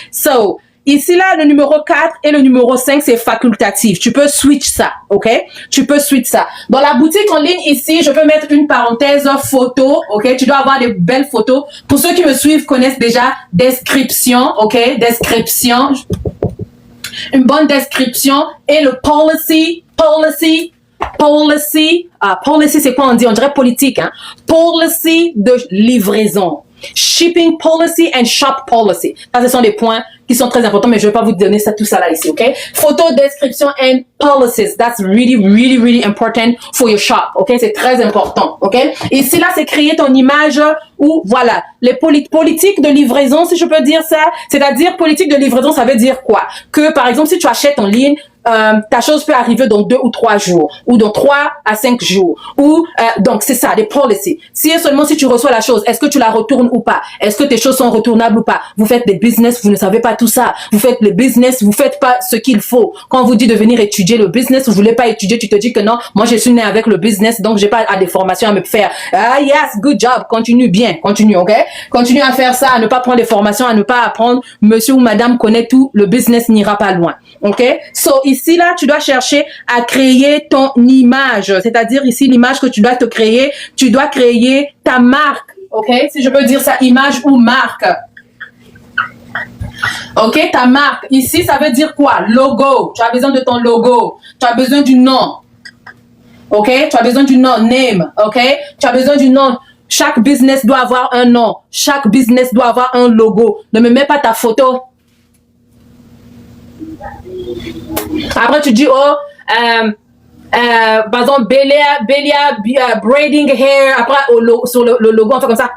So, ici, là, le numéro 4 et le numéro 5, c'est facultatif. Tu peux switch ça, OK? Tu peux switch ça. Dans la boutique en ligne, ici, je peux mettre une parenthèse photo, OK? Tu dois avoir des belles photos. Pour ceux qui me suivent, connaissent déjà description, OK? Description. Une bonne description. Et le policy. Policy, c'est quoi on dit? On dirait politique, hein? Policy de livraison. Shipping policy and shop policy. Ça, ce sont des points qui sont très importants, mais je ne vais pas vous donner ça, tout ça là ici, ok? Photo, description and policies. That's really important for your shop, ok? C'est très important, ok? Ici là, c'est créer ton image ou voilà, les politiques de livraison, si je peux dire ça. C'est-à-dire, politique de livraison, ça veut dire quoi? Que par exemple, si tu achètes en ligne, ta chose peut arriver dans 2 ou 3 jours, ou dans 3 à 5 jours, ou donc c'est ça, des policies. Si et seulement si tu reçois la chose, est-ce que tu la retournes ou pas? Est-ce que tes choses sont retournables ou pas? Vous faites des business, vous ne savez pas tout ça. Vous faites le business, vous faites pas ce qu'il faut. Quand on vous dit de venir étudier le business, vous voulez pas étudier, tu te dis que non, moi je suis né avec le business, donc j'ai pas à des formations à me faire. Ah yes, good job, continue bien, continue, ok? Continue à faire ça, à ne pas prendre des formations, à ne pas apprendre. Monsieur ou madame connaît tout, le business n'ira pas loin, ok? So ici là, tu dois chercher à créer ton image, c'est-à-dire ici l'image que tu dois te créer, tu dois créer ta marque, ok? Si je peux dire ça, image ou marque. Ok, ta marque. Ici, ça veut dire quoi? Logo. Tu as besoin de ton logo. Tu as besoin du nom. Ok, tu as besoin du nom, name. Ok, tu as besoin du nom. Chaque business doit avoir un nom. Chaque business doit avoir un logo. Ne me mets pas ta photo. Après, tu dis, oh, par exemple, Belia, braiding hair. Après, sur le logo, on fait comme ça.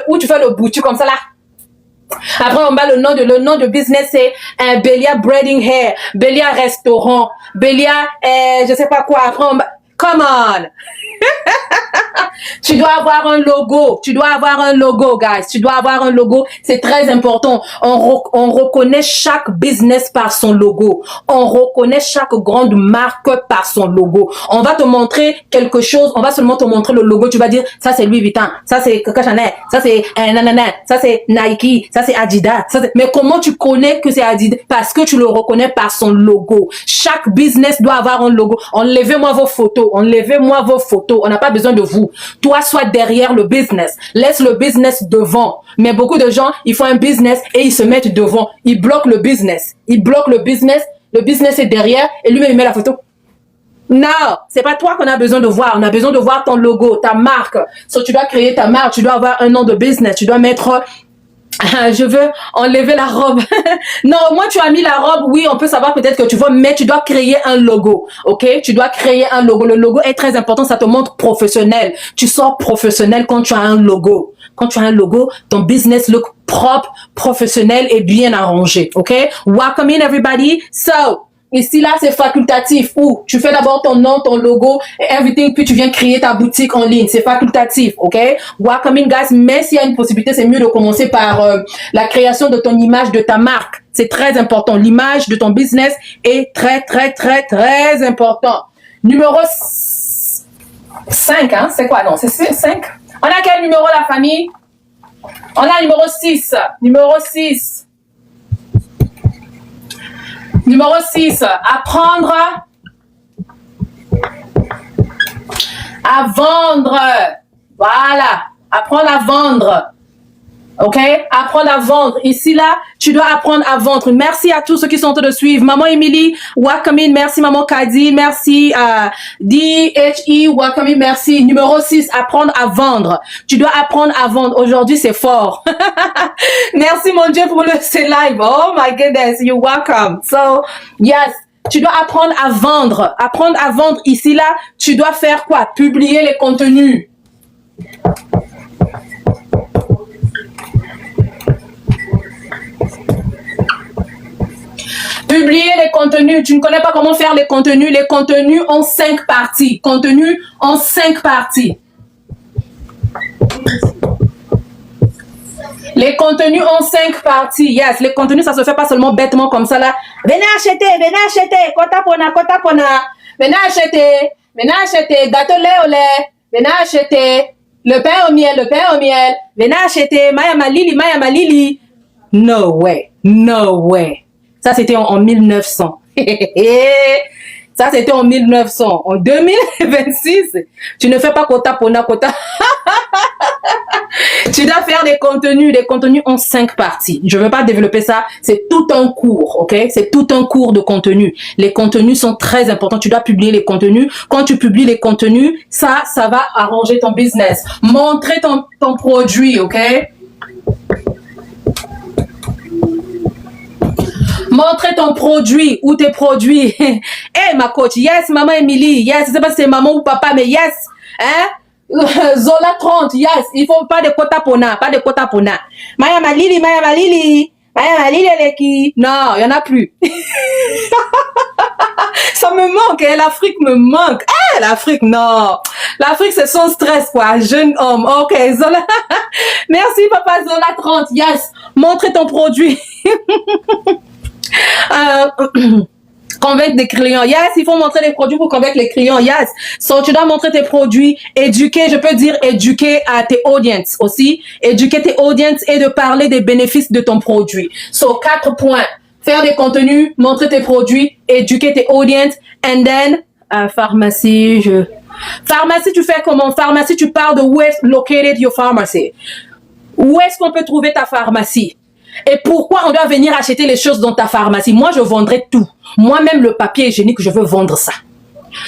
Ou tu fais le boutu comme ça là. Après, on met le nom de business, c'est Belia Braiding Hair, Belia Restaurant, Belia, je sais pas quoi. Après, come on. Tu dois avoir un logo. Tu dois avoir un logo, guys. Tu dois avoir un logo. C'est très important. On reconnaît chaque business par son logo. On reconnaît chaque grande marque par son logo. On va te montrer quelque chose. On va seulement te montrer le logo. Tu vas dire, ça c'est Louis Vuitton. Ça c'est Coco Chanel. Ça c'est nanana. Ça c'est Nike. Ça c'est Adidas. Mais comment tu connais que c'est Adidas? Parce que tu le reconnais par son logo. Chaque business doit avoir un logo. Enlevez-moi vos photos. Enlevez-moi vos photos. On n'a pas besoin de vous. Toi, sois derrière le business. Laisse le business devant. Mais beaucoup de gens, ils font un business et ils se mettent devant. Ils bloquent le business. Ils bloquent le business. Le business est derrière et lui-même, il met la photo. Non, c'est pas toi qu'on a besoin de voir. On a besoin de voir ton logo, ta marque. So, tu dois créer ta marque. Tu dois avoir un nom de business. Tu dois mettre... je veux enlever la robe. Non, moi tu as mis la robe, oui, on peut savoir peut-être que tu veux, mais tu dois créer un logo, ok? Tu dois créer un logo. Le logo est très important, ça te montre professionnel. Tu sors professionnel quand tu as un logo. Quand tu as un logo, ton business look propre, professionnel et bien arrangé, ok? Welcome in everybody. So, ici, là, c'est facultatif où tu fais d'abord ton nom, ton logo et everything, puis tu viens créer ta boutique en ligne. C'est facultatif, ok? Welcome in, guys. Mais s'il y a une possibilité, c'est mieux de commencer par la création de ton image, de ta marque. C'est très important. L'image de ton business est très important. Numéro 5, hein? C'est quoi? Non, c'est 5. On a quel numéro, la famille? On a numéro 6. Numéro 6. Numéro 6, apprendre à vendre. Voilà, apprendre à vendre. Ok, apprendre à vendre. Ici, là, tu dois apprendre à vendre. Merci à tous ceux qui sont en train de suivre. Maman Emily, welcome in. Merci, Maman Kadi. Merci, DHE, welcome in. Merci. Numéro 6, apprendre à vendre. Tu dois apprendre à vendre. Aujourd'hui, c'est fort. Merci, mon Dieu, pour ce live. Oh my goodness, you're welcome. So, yes. Tu dois apprendre à vendre. Apprendre à vendre ici, là, tu dois faire quoi? Publier les contenus. Publier les contenus. Tu ne connais pas comment faire les contenus. Les contenus ont 5 parties. Contenus ont 5 parties. Les contenus ont 5 parties. Yes, les contenus, ça se fait pas seulement bêtement comme ça là. Venez acheter. Kota pona. Venez acheter. Gâteau lait au lait. Venez acheter. Le pain au miel. Venez acheter. Maya malili. No way. Ça, c'était en 1900. Ça, c'était en 1900. En 2026, tu ne fais pas quota pona. Tu dois faire des contenus. Les contenus ont 5 parties. Je ne veux pas développer ça. C'est tout un cours, ok? C'est tout un cours de contenu. Les contenus sont très importants. Tu dois publier les contenus. Quand tu publies les contenus, ça va arranger ton business. Montrer ton produit, ok? Montrer ton produit ou tes produits. Hey, ma coach, yes, maman Emily, yes, je sais pas si c'est maman ou papa, mais yes, hein? Zola 30, yes, il faut pas de quota pona. Maya Malili, elle est qui? Non, il y en a plus. Ça me manque, hein? L'Afrique me manque. L'Afrique, non. L'Afrique, c'est son stress, quoi. Jeune homme. Ok, Zola. Merci, papa Zola 30, yes. Montrez ton produit. Convaincre des clients, yes, il faut montrer les produits pour convaincre les clients, yes. So, tu dois montrer tes produits, éduquer à tes audiences aussi, éduquer tes audiences et de parler des bénéfices de ton produit. So, 4 points. Faire des contenus, montrer tes produits, éduquer tes audiences, and then, pharmacie, tu fais comment? Pharmacie, tu parles de où est located your pharmacy. Où est-ce qu'on peut trouver ta pharmacie? Et pourquoi on doit venir acheter les choses dans ta pharmacie? Moi, je vendrai tout. Moi-même, le papier hygiénique, je veux vendre ça.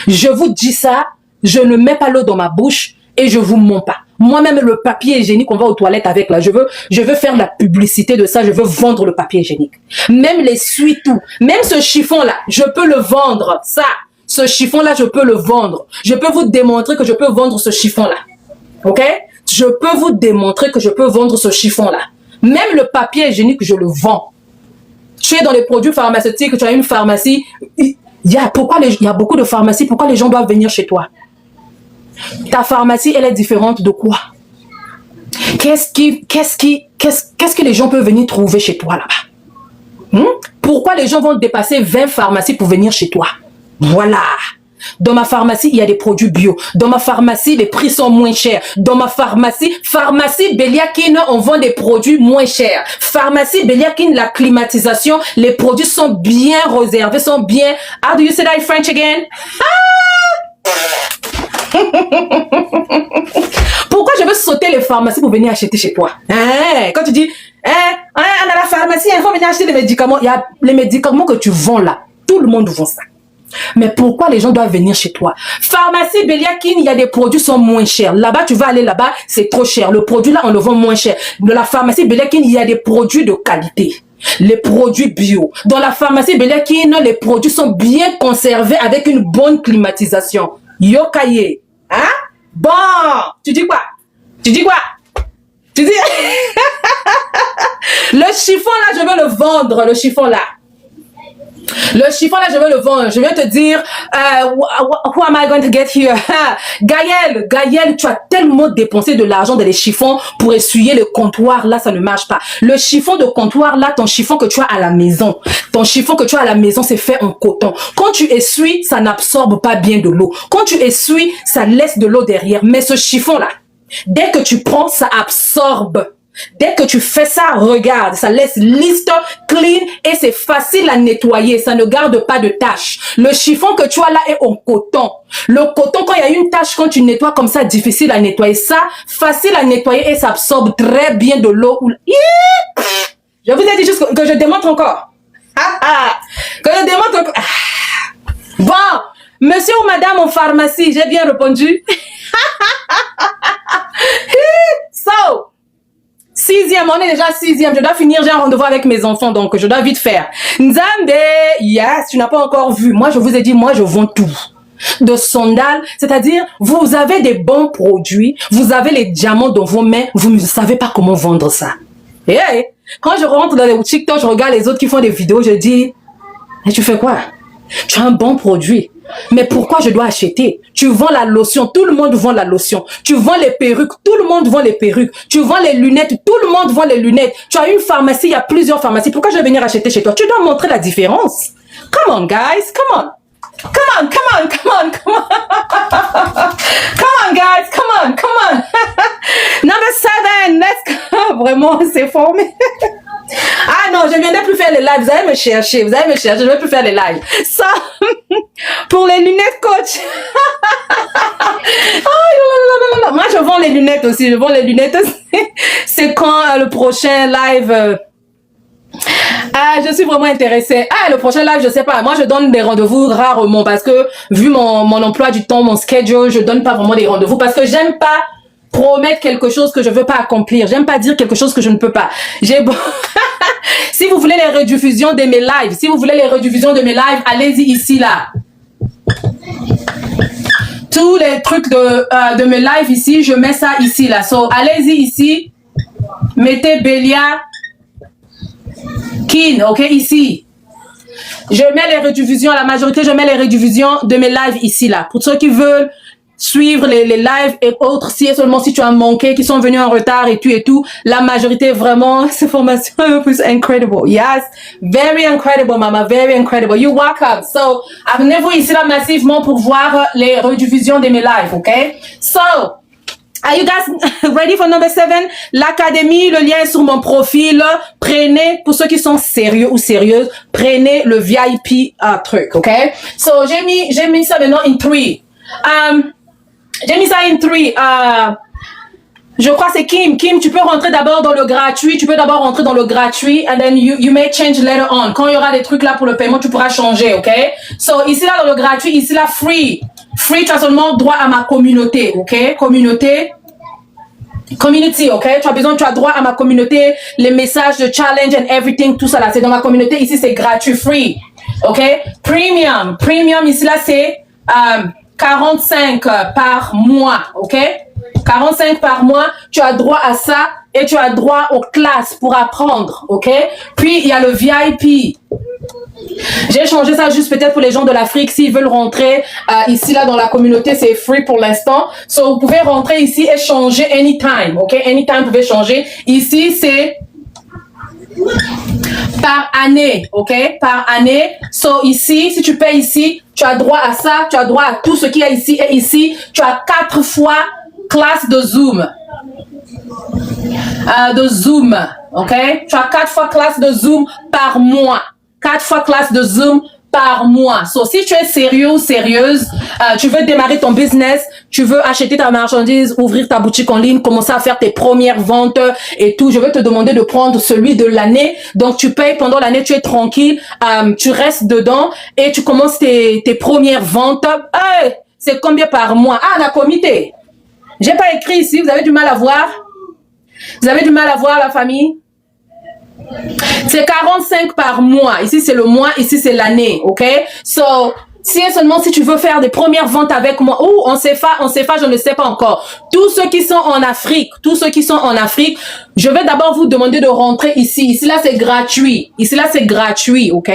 Je vous dis ça, je ne mets pas l'eau dans ma bouche et je vous mens pas. Moi-même, le papier hygiénique, on va aux toilettes avec là. Je veux faire la publicité de ça. Je veux vendre le papier hygiénique. Même les essuie-tout, même ce chiffon-là, je peux le vendre. Ça, ce chiffon-là, je peux le vendre. Je peux vous démontrer que je peux vendre ce chiffon-là. Ok? Je peux vous démontrer que je peux vendre ce chiffon-là. Même le papier hygiénique, je le vends. Tu es dans les produits pharmaceutiques, tu as une pharmacie. Il y a beaucoup de pharmacies. Pourquoi les gens doivent venir chez toi? Ta pharmacie, elle est différente de quoi? Qu'est-ce que les gens peuvent venir trouver chez toi là-bas? Pourquoi les gens vont dépasser 20 pharmacies pour venir chez toi? Voilà. Dans ma pharmacie, il y a des produits bio. Dans ma pharmacie, les prix sont moins chers. Dans ma pharmacie Beliakin, on vend des produits moins chers. Pharmacie Beliakin, la climatisation, les produits sont bien réservés, sont bien... How do you say that in French again? Pourquoi je veux sauter les pharmacies pour venir acheter chez toi? Quand tu dis, on a la pharmacie, il faut venir acheter des médicaments. Il y a les médicaments que tu vends là. Tout le monde vend ça. Mais pourquoi les gens doivent venir chez toi? Pharmacie Beliakin, il y a des produits qui sont moins chers. Là-bas, tu vas aller là-bas, c'est trop cher. Le produit là, on le vend moins cher. Dans la pharmacie Beliakin, il y a des produits de qualité. Les produits bio. Dans la pharmacie Beliakin, les produits sont bien conservés avec une bonne climatisation. Yokaye. Hein? Bon. Tu dis quoi? Tu dis le chiffon là, je veux le vendre, le chiffon là. Le chiffon là, je veux le vendre. Je viens te dire, who am I going to get here? Gaël, tu as tellement dépensé de l'argent dans les chiffons pour essuyer le comptoir. Là, ça ne marche pas. Le chiffon de comptoir là, ton chiffon que tu as à la maison. Ton chiffon que tu as à la maison, c'est fait en coton. Quand tu essuies, ça n'absorbe pas bien de l'eau. Quand tu essuies, ça laisse de l'eau derrière. Mais ce chiffon là, dès que tu prends, ça absorbe. Dès que tu fais ça, regarde, ça laisse lisse, clean et c'est facile à nettoyer. Ça ne garde pas de taches. Le chiffon que tu as là est en coton. Le coton, quand il y a une tache, quand tu nettoies comme ça, difficile à nettoyer. Ça, facile à nettoyer et ça absorbe très bien de l'eau. Je vous ai dit juste que je démontre encore. Que je démontre encore. Bon, monsieur ou madame en pharmacie, j'ai bien répondu. 6e, on est déjà 6e. Je dois finir, j'ai un rendez-vous avec mes enfants, donc je dois vite faire. Nzambe, yes, tu n'as pas encore vu. Moi, je vous ai dit, moi, je vends tout. De sandales, c'est-à-dire, vous avez des bons produits, vous avez les diamants dans vos mains, vous ne savez pas comment vendre ça. Et quand je rentre dans les TikTok, je regarde les autres qui font des vidéos, je dis, et tu fais quoi? Tu as un bon produit. Mais pourquoi je dois acheter? Tu vends la lotion, tout le monde vend la lotion. Tu vends les perruques, tout le monde vend les perruques. Tu vends les lunettes, tout le monde vend les lunettes. Tu as une pharmacie, il y a plusieurs pharmacies. Pourquoi je vais venir acheter chez toi? Tu dois montrer la différence. Come on, guys, come on. Come on, come on, come on, come on. Come on, guys, come on, come on. Number 7, let's go. Vraiment, c'est formé. Ah non, je ne viendrai plus faire les lives. Vous allez me chercher, je ne vais plus faire les lives. Ça, pour les lunettes coach. Oh, moi, je vends les lunettes aussi. C'est quand le prochain live... Ah, je suis vraiment intéressée. Ah, le prochain live, je sais pas. Moi, je donne des rendez-vous rarement parce que vu mon emploi du temps, mon schedule, je donne pas vraiment des rendez-vous parce que j'aime pas promettre quelque chose que je veux pas accomplir. J'aime pas dire quelque chose que je ne peux pas. Si vous voulez les rediffusions de mes lives, allez-y ici, là. Tous les trucs de mes lives ici, je mets ça ici, là. So, allez-y ici. Mettez Bélia. Kin, ok, ici. Je mets les rediffusions, la majorité, je mets les rediffusions de mes lives ici, là. Pour ceux qui veulent suivre les lives et autres, si et seulement si tu as manqué, qui sont venus en retard et tout, la majorité, vraiment, ces formations plus incredible. Yes, very incredible, mama, very incredible. You're welcome. So, abonnez-vous ici, là, massivement pour voir les rediffusions de mes lives, ok? So, are you guys ready for number 7? L'académie, le lien est sur mon profil. Prenez, pour ceux qui sont sérieux ou sérieuses, prenez le VIP truc, ok? So, j'ai mis ça maintenant in 3. J'ai mis ça in 3. Je crois que c'est Kim. Kim, tu peux rentrer d'abord dans le gratuit. And then you may change later on. Quand il y aura des trucs là pour le paiement, tu pourras changer, ok? So, ici là, dans le gratuit, ici là, free. Free, tu as seulement droit à ma communauté, ok? Community, ok? Tu as droit à ma communauté, les messages de challenge and everything, tout ça là. C'est dans ma communauté. Ici, c'est gratuit, free. Ok? Premium, ici là, c'est 45 par mois, ok? 45 par mois, tu as droit à ça et tu as droit aux classes pour apprendre, ok? Puis, il y a le VIP. J'ai changé ça juste peut-être pour les gens de l'Afrique. S'ils veulent rentrer ici, là, dans la communauté, c'est free pour l'instant. So, vous pouvez rentrer ici et changer anytime, ok? Anytime, vous pouvez changer. Ici, c'est par année, ok? Par année. So, ici, si tu payes ici, tu as droit à ça, tu as droit à tout ce qu'il y a ici. Et ici, tu as 4 fois classe de Zoom. Ok? Tu as 4 fois classe de Zoom par mois. 4 fois classe de Zoom par mois. So, si tu es sérieux ou sérieuse, tu veux démarrer ton business, tu veux acheter ta marchandise, ouvrir ta boutique en ligne, commencer à faire tes premières ventes et tout, je vais te demander de prendre celui de l'année. Donc, tu payes pendant l'année, tu es tranquille, tu restes dedans et tu commences tes premières ventes. Hey, c'est combien par mois? Ah, la comité. J'ai pas écrit ici, vous avez du mal à voir? Vous avez du mal à voir, la famille? C'est 45 par mois. Ici, c'est le mois. Ici, c'est l'année. OK? So, si et seulement si tu veux faire des premières ventes avec moi, ou on CFA, je ne sais pas encore. Tous ceux qui sont en Afrique, je vais d'abord vous demander de rentrer ici. Ici, là, c'est gratuit. OK?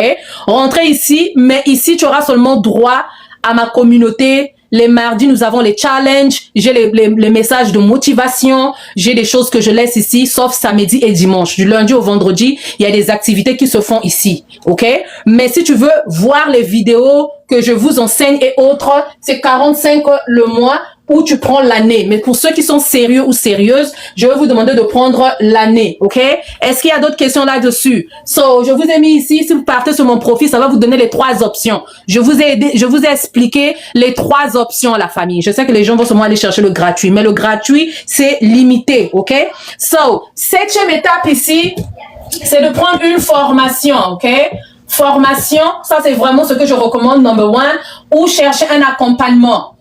Rentrez ici, mais ici, tu auras seulement droit à ma communauté. Les mardis, nous avons les challenges. J'ai les messages de motivation. J'ai des choses que je laisse ici, sauf samedi et dimanche. Du lundi au vendredi, il y a des activités qui se font ici. OK? Mais si tu veux voir les vidéos que je vous enseigne et autres, c'est 45 le mois ou tu prends l'année. Mais pour ceux qui sont sérieux ou sérieuses, je vais vous demander de prendre l'année. OK? Est-ce qu'il y a d'autres questions là-dessus? So, je vous ai mis ici. Si vous partez sur mon profil, ça va vous donner les 3 options. Je vous ai expliqué les 3 options à la famille. Je sais que les gens vont seulement aller chercher le gratuit, mais le gratuit, c'est limité. OK? So, 7e étape ici, c'est de prendre une formation. OK? Formation, ça c'est vraiment ce que je recommande, number 1, ou chercher un accompagnement.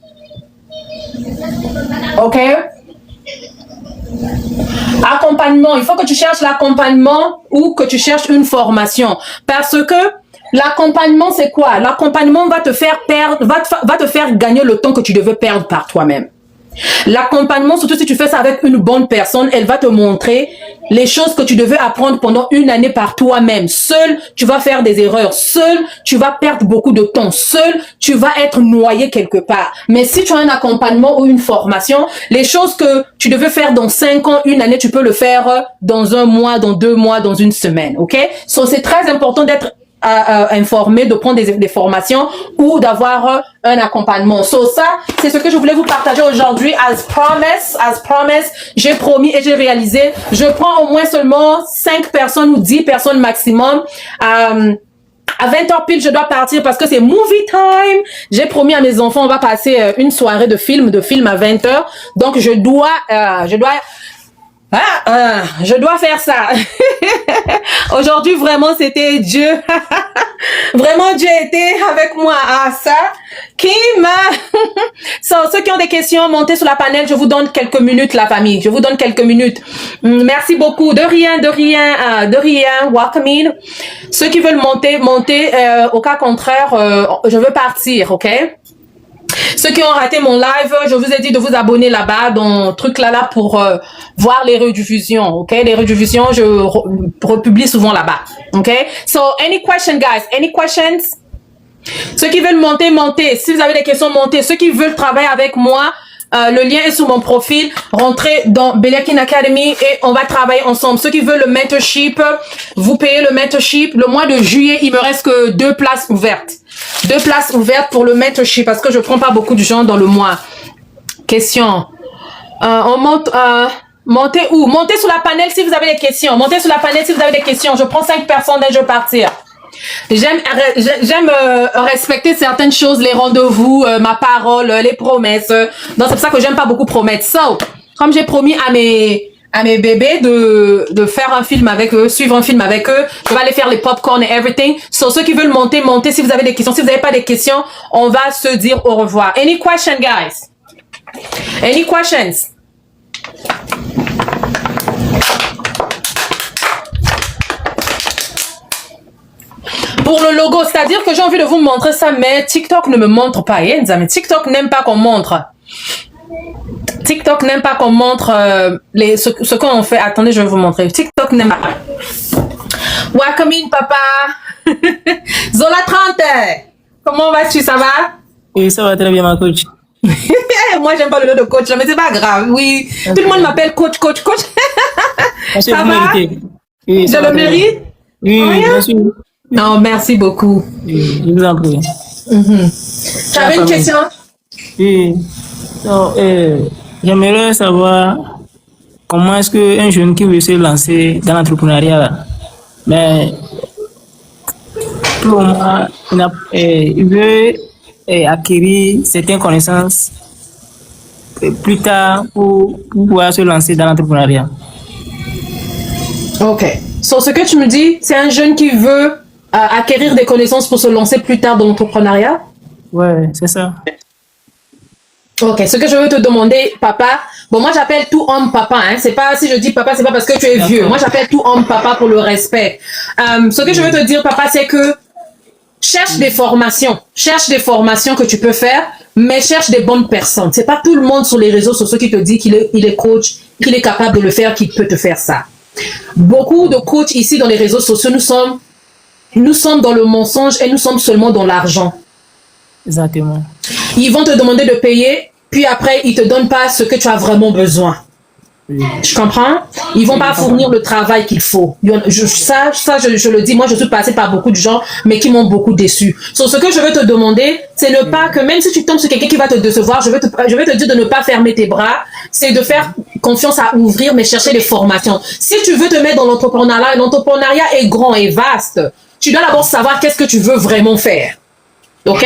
OK? Accompagnement, il faut que tu cherches l'accompagnement ou que tu cherches une formation. Parce que l'accompagnement, c'est quoi? L'accompagnement va te faire perdre, va te faire gagner le temps que tu devais perdre par toi-même. L'accompagnement, surtout si tu fais ça avec une bonne personne, elle va te montrer les choses que tu devais apprendre pendant une année par toi-même. Seul, tu vas faire des erreurs. Seul, tu vas perdre beaucoup de temps. Seul, tu vas être noyé quelque part. Mais si tu as un accompagnement ou une formation, les choses que tu devais faire dans 5 ans, une année, tu peux le faire dans 1 mois, dans 2 mois, dans une semaine. OK? So, c'est très important d'être informer, de prendre des formations ou d'avoir un accompagnement. So ça, c'est ce que je voulais vous partager aujourd'hui. As promised, j'ai promis et j'ai réalisé. Je prends au moins seulement 5 personnes ou 10 personnes maximum. À 20h pile, je dois partir parce que c'est movie time. J'ai promis à mes enfants, on va passer une soirée de film à 20h. Donc je dois faire ça. Aujourd'hui, vraiment, c'était Dieu. Vraiment, Dieu était avec moi. Ah, ça. So, ceux qui ont des questions, montez sur la panel. Je vous donne quelques minutes, la famille. Je vous donne quelques minutes. Merci beaucoup. De rien. Welcome in. Ceux qui veulent montez. Au cas contraire, je veux partir, ok? Ceux qui ont raté mon live, je vous ai dit de vous abonner là-bas, dans le truc là pour voir les rediffusions, ok? Les rediffusions, je republie souvent là-bas, ok? So, any question, guys? Any questions? Ceux qui veulent monter. Si vous avez des questions, montez. Ceux qui veulent travailler avec moi, le lien est sur mon profil. Rentrez dans Beliakin Academy et on va travailler ensemble. Ceux qui veulent le mentorship, vous payez le mentorship. Le mois de juillet, il me reste que 2 places ouvertes. 2 places ouvertes pour le mentorship parce que je prends pas beaucoup de gens dans le mois. Question. On monte... montez où? Montez sur la panel si vous avez des questions. Montez sur la panel si vous avez des questions. Je prends 5 personnes et je vais partir. J'aime respecter certaines choses, les rendez-vous, ma parole, les promesses. Donc c'est pour ça que j'aime pas beaucoup promettre. So, comme j'ai promis à mes bébés de faire un film avec eux, suivre un film avec eux, je vais aller faire les popcorn et everything. So ceux qui veulent monter. Si vous avez des questions, si vous n'avez pas des questions, on va se dire au revoir. Any question, guys? Any questions? Pour le logo, c'est-à-dire que j'ai envie de vous montrer ça, mais TikTok ne me montre pas. Mais TikTok n'aime pas qu'on montre. TikTok n'aime pas qu'on montre ce qu'on fait. Attendez, je vais vous montrer. TikTok n'aime pas. Welcome in, papa. Zola 30. Comment vas-tu? Ça va? Oui, ça va très bien, ma coach. Moi, j'aime pas le nom de coach, mais c'est pas grave. Oui, okay. Tout le monde m'appelle coach. Ça va? Oui, je le mérite? Oui, bien sûr. Non, merci beaucoup. Oui, je vous en prie. Tu avais une question? Oui. J'aimerais savoir comment est-ce qu'un jeune qui veut se lancer dans l'entrepreneuriat, mais pour moi, il veut acquérir certaines connaissances plus tard pour pouvoir se lancer dans l'entrepreneuriat. Ok. So, ce que tu me dis, c'est un jeune qui veut acquérir des connaissances pour se lancer plus tard dans l'entrepreneuriat? Ouais, c'est ça. Ok, ce que je veux te demander, papa, bon, moi j'appelle tout homme papa, hein, c'est pas, si je dis papa, c'est pas parce que tu es vieux, moi j'appelle tout homme papa pour le respect. Ce que je veux te dire, papa, c'est que cherche des formations que tu peux faire, mais cherche des bonnes personnes. C'est pas tout le monde sur les réseaux sociaux qui te dit qu'il est coach, qu'il est capable de le faire, qu'il peut te faire ça. Beaucoup de coachs ici dans les réseaux sociaux, nous sommes dans le mensonge et nous sommes seulement dans l'argent. Exactement. Ils vont te demander de payer, puis après, ils te donnent pas ce que tu as vraiment besoin. Oui. Tu comprends? Ils vont pas fournir le travail qu'il faut. Je le dis, moi, je suis passée par beaucoup de gens, mais qui m'ont beaucoup déçu. So, ce que je veux te demander, c'est ne pas que, même si tu tombes sur quelqu'un qui va te décevoir, je vais te dire de ne pas fermer tes bras, c'est de faire confiance à ouvrir, mais chercher des formations. Si tu veux te mettre dans l'entrepreneuriat est grand et vaste. Tu dois d'abord savoir qu'est-ce que tu veux vraiment faire. Ok?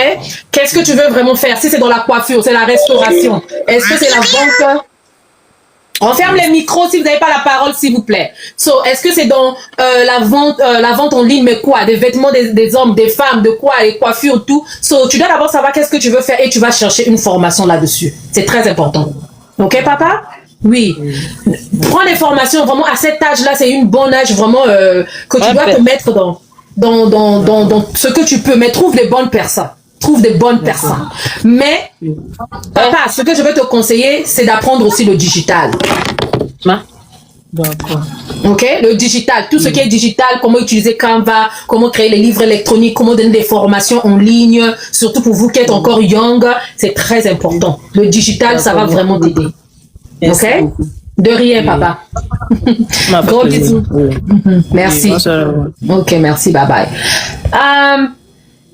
Qu'est-ce que tu veux vraiment faire? Si c'est dans la coiffure, c'est la restauration. Est-ce que c'est la vente? On ferme les micros si vous n'avez pas la parole, s'il vous plaît. So, est-ce que c'est dans la vente en ligne, mais quoi? Des vêtements des hommes, des femmes, de quoi? Les coiffures, tout. So, tu dois d'abord savoir qu'est-ce que tu veux faire et tu vas chercher une formation là-dessus. C'est très important. Ok, papa? Oui. Prends des formations vraiment à cet âge-là, c'est une bonne âge vraiment que tu dois te mettre dans ce que tu peux, mais trouve des bonnes personnes. Trouve des bonnes personnes. Mais, papa, ce que je veux te conseiller, c'est d'apprendre aussi le digital. D'accord. Ok, le digital, tout ce qui est digital, comment utiliser Canva, comment créer les livres électroniques, comment donner des formations en ligne, surtout pour vous qui êtes encore young, c'est très important. Le digital, ça va vraiment t'aider. Ok? De rien, papa. Gros bisous. Merci. Ok, merci, bye bye.